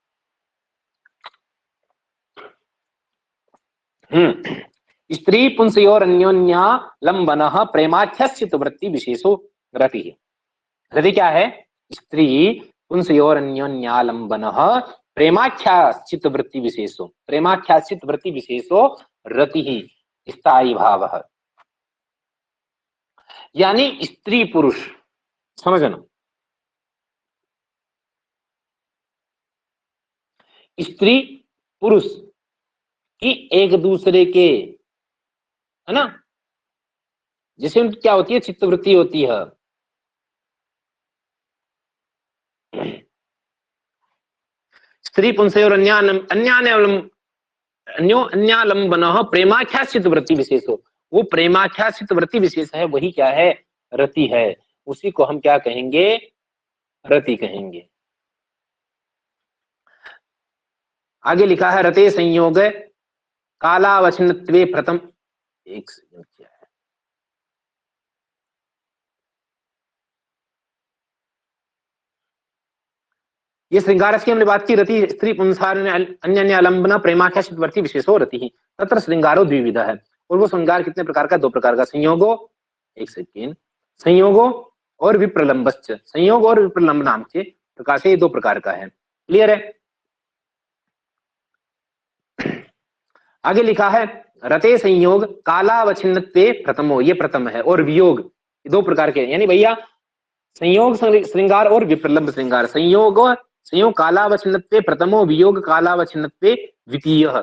स्त्री पुंसयोरन्योन्यालंबन प्रेमाख्यश्चित वृत्ति विशेषो रति। रति क्या है? स्त्री पुंसयोरन्योन्यालंबन प्रेमाख्याश्चित वृत्ति विशेषो, प्रेमाख्याश्चित वृत्ति विशेषो रति ही स्थायी भाव। यानी स्त्री पुरुष, समझना, स्त्री पुरुष की एक दूसरे के, है ना, जैसे उनकी क्या होती है, चित्तवृत्ति होती है। स्त्री पुंसयोर अन्यालंबन प्रेमाख्यासित वृत्ति विशेष हो, वो प्रेमाख्यासित वृत्ति विशेष है, वही क्या है? रति है। उसी को हम क्या कहेंगे? रति कहेंगे। आगे लिखा है रते संयोग कालावचनत्वे प्रथम। एक सेकंड, क्या है? ये श्रृंगारस की हमने बात की। रति स्त्री पुंसार अन्य अलंबना प्रेमाख्यासित वृत्ति विशेषो रति ही तत्र श्रृंगारो द्विविधा है। और वो श्रृंगार कितने प्रकार का? 2 प्रकार का। संयोगो, एक सेकेंड, संयोगो और विप्रलंबश्च। संयोग और विप्रलंब नाम के प्रकार से ये 2 प्रकार का है। क्लियर है? आगे लिखा है रते संयोग कालावच्छिन्नत्वे प्रथमो, ये प्रथम है, और वियोग 2 प्रकार के, यानी भैया संयोग श्रृंगार और विप्रलंब श्रृंगार। संयोग कालावच्छिन्नत्वे प्रथमो, वियोग कालावच्छिन्नत्वे द्वितीय।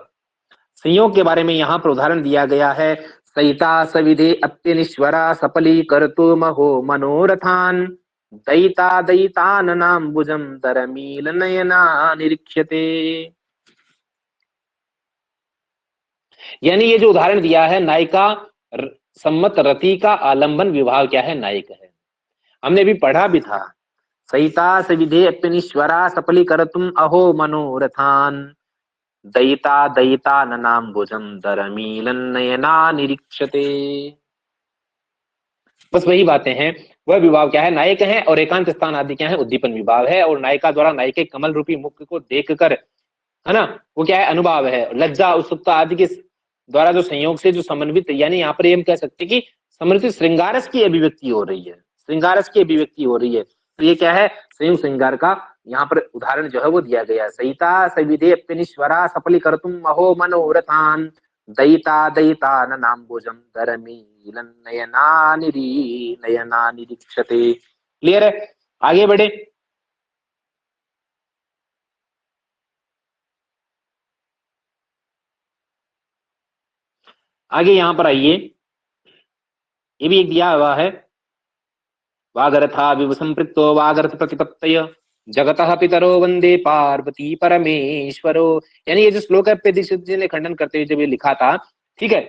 संयोग के बारे में यहाँ पर उदाहरण दिया गया है। सहिता सविधे अत्यनिश्वरा सपली कर्तु महो मनोरथान दयिता दयिताननाम्बुजं दरमील नयना निरीक्ष्यते। यानी ये जो उदाहरण दिया है, नायिका सम्मत रति का आलंबन विभाग क्या है? नायक है। हमने भी पढ़ा भी था, सहिता सविधे अत्यनिश्वरा सपली कर्तुम अहो मनोरथान दयिता दयिता ननाम्बुजं दरमीलन नयना निरीक्षते। बस वही बातें हैं। वह विभाव क्या है? नायक है, और एकांत स्थान आदि क्या है? उद्दीपन विभाव है। और नायिका द्वारा नायक के कमल रूपी मुख को देखकर, है ना, वो क्या है? अनुभाव है। लज्जा उत्सुकता आदि के द्वारा जो संयोग से जो समन्वित, यानी यहाँ पर हम कह सकते हैं कि समन्वित श्रृंगारस की अभिव्यक्ति हो रही है, श्रृंगारस की अभिव्यक्ति हो रही है। तो ये क्या है? संयोग श्रृंगार का यहाँ पर उदाहरण जो है वो दिया गया। सहिता सविधे अत्यनिश्वरा सफली कर्तुम महो मनोरथान दयिता दयिता ननाम्बुजं दरमीलन नयना निरीक्षते। क्लियर है? आगे बढ़े। आगे यहां पर आइए, ये भी एक दिया हुआ है। वागरथा विवसंपृक्तो वागर्थ प्रतिपत्तय जगतः पितरो वंदे पार्वती परमेश्वरो। यानी ये जो श्लोक है पे दीक्षित जी ने खंडन करते हुए जब ये लिखा था, ठीक है,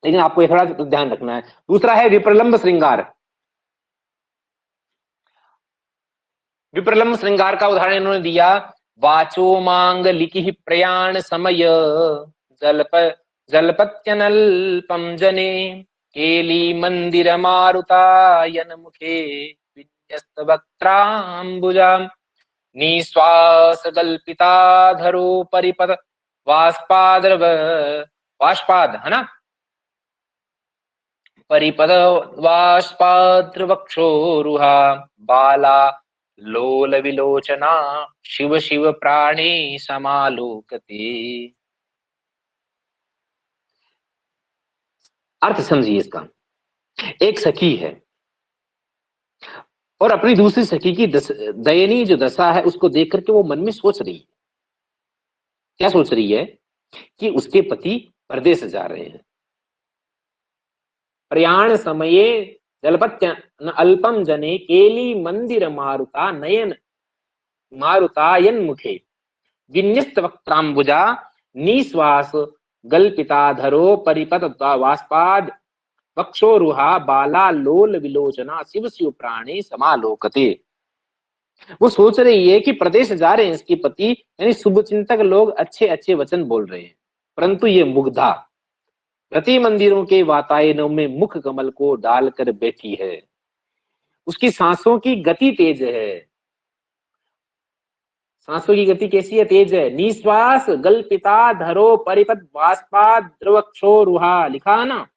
लेकिन आपको ये थोड़ा ध्यान रखना है। दूसरा है विप्रलंब श्रृंगार। विप्रलंब श्रृंगार का उदाहरण इन्होंने दिया, वाचो मांग लिखि प्रयाण समय जलप जलपत्यनल्पम जने केली मंदिर मारुतायन मुखे विन्यस्त वक्त्रांबुजा निश्वास कल्पिताधरो परिपद वाष्पाद्र वाष्पाद, है ना, परिपद वाष्पाद्र वक्षोरुहा बाला लोल विलोचना शिव शिव प्राणी समालोकते। अर्थ समझिए इसका। एक सखी है और अपनी दूसरी सखी की दयनीय जो दशा है उसको देख करके वो मन में सोच रही है। क्या सोच रही है? कि उसके पति परदेश जा रहे हैं। प्रयाण समये जलपत्य अल्पम जने केली मंदिर मारुता नयन मारुतायन मुखे विन्यस्त वक्त्रांबुजा निश्वास गल्पिताधरो परिपत वास्पाद वक्षोरुहा बाला लोल विलोचना शिव शिव प्राणी समालोकते। वो सोच रही है कि प्रदेश जा रहे हैं इसके पति, यानी शुभ चिंतक लोग अच्छे अच्छे वचन बोल रहे हैं, परंतु ये मुग्धा प्रति मंदिरों के वातायनों में मुख कमल को डालकर बैठी है। उसकी सांसों की गति तेज है। सांसों की गति कैसी है? तेज है। निश्वास गल्पिता धरो परिपद वाष्पा द्रवक्षो रुहा, लिखा है ना,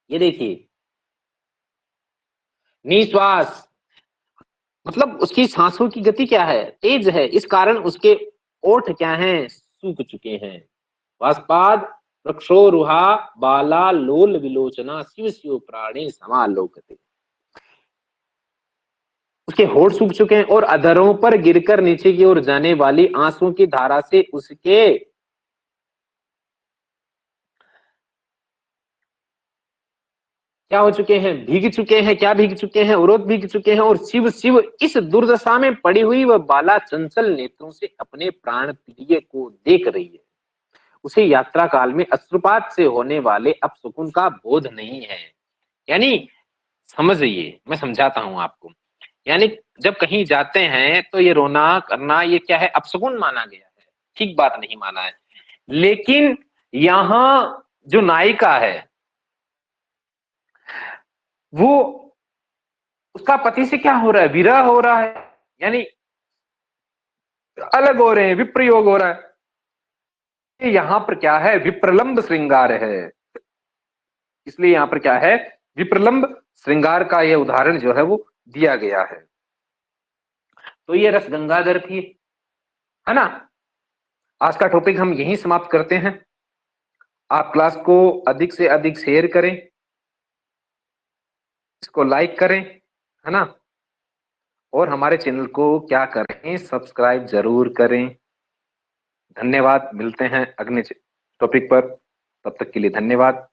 ये देखिए। निश्वास मतलब उसकी सांसों की गति क्या है? तेज है। इस कारण उसके ओठ क्या हैं? सूख चुके हैं। वाष्पाद वृक्षोरुहा बाला लोल विलोचना शिव शिव प्राणी समालोकते। उसके होठ सूख चुके हैं और अधरों पर गिरकर नीचे की ओर जाने वाली आंसुओं की धारा से उसके क्या हो चुके हैं? भीग चुके हैं। क्या भीग चुके हैं? उरोध भीग चुके हैं। और शिव शिव इस दुर्दशा में पड़ी हुई वह बाला चंचल नेत्रों से अपने प्राण प्रिय को देख रही है। उसे यात्रा काल में अश्रुपात से होने वाले अपसुकुन का बोध नहीं है। यानी समझिए, मैं समझाता हूं आपको। यानी जब कहीं जाते हैं तो ये रोना करना ये क्या है? अपशगुन माना गया है, ठीक बात नहीं माना है। लेकिन यहां जो नायिका है वो, उसका पति से क्या हो रहा है? विरह हो रहा है, यानी अलग हो रहे हैं, विप्रयोग हो रहा है। यहां पर क्या है? विप्रलंब श्रृंगार है। इसलिए यहां पर क्या है? विप्रलंब श्रृंगार का यह उदाहरण जो है वो दिया गया है। तो ये रस गंगाधर थी, है ना। आज का टॉपिक हम यहीं समाप्त करते हैं। आप क्लास को अधिक से अधिक शेयर करें, इसको लाइक करें, है ना। और हमारे चैनल को क्या करें? सब्सक्राइब जरूर करें। धन्यवाद। मिलते हैं अगले टॉपिक पर। तब तक के लिए धन्यवाद।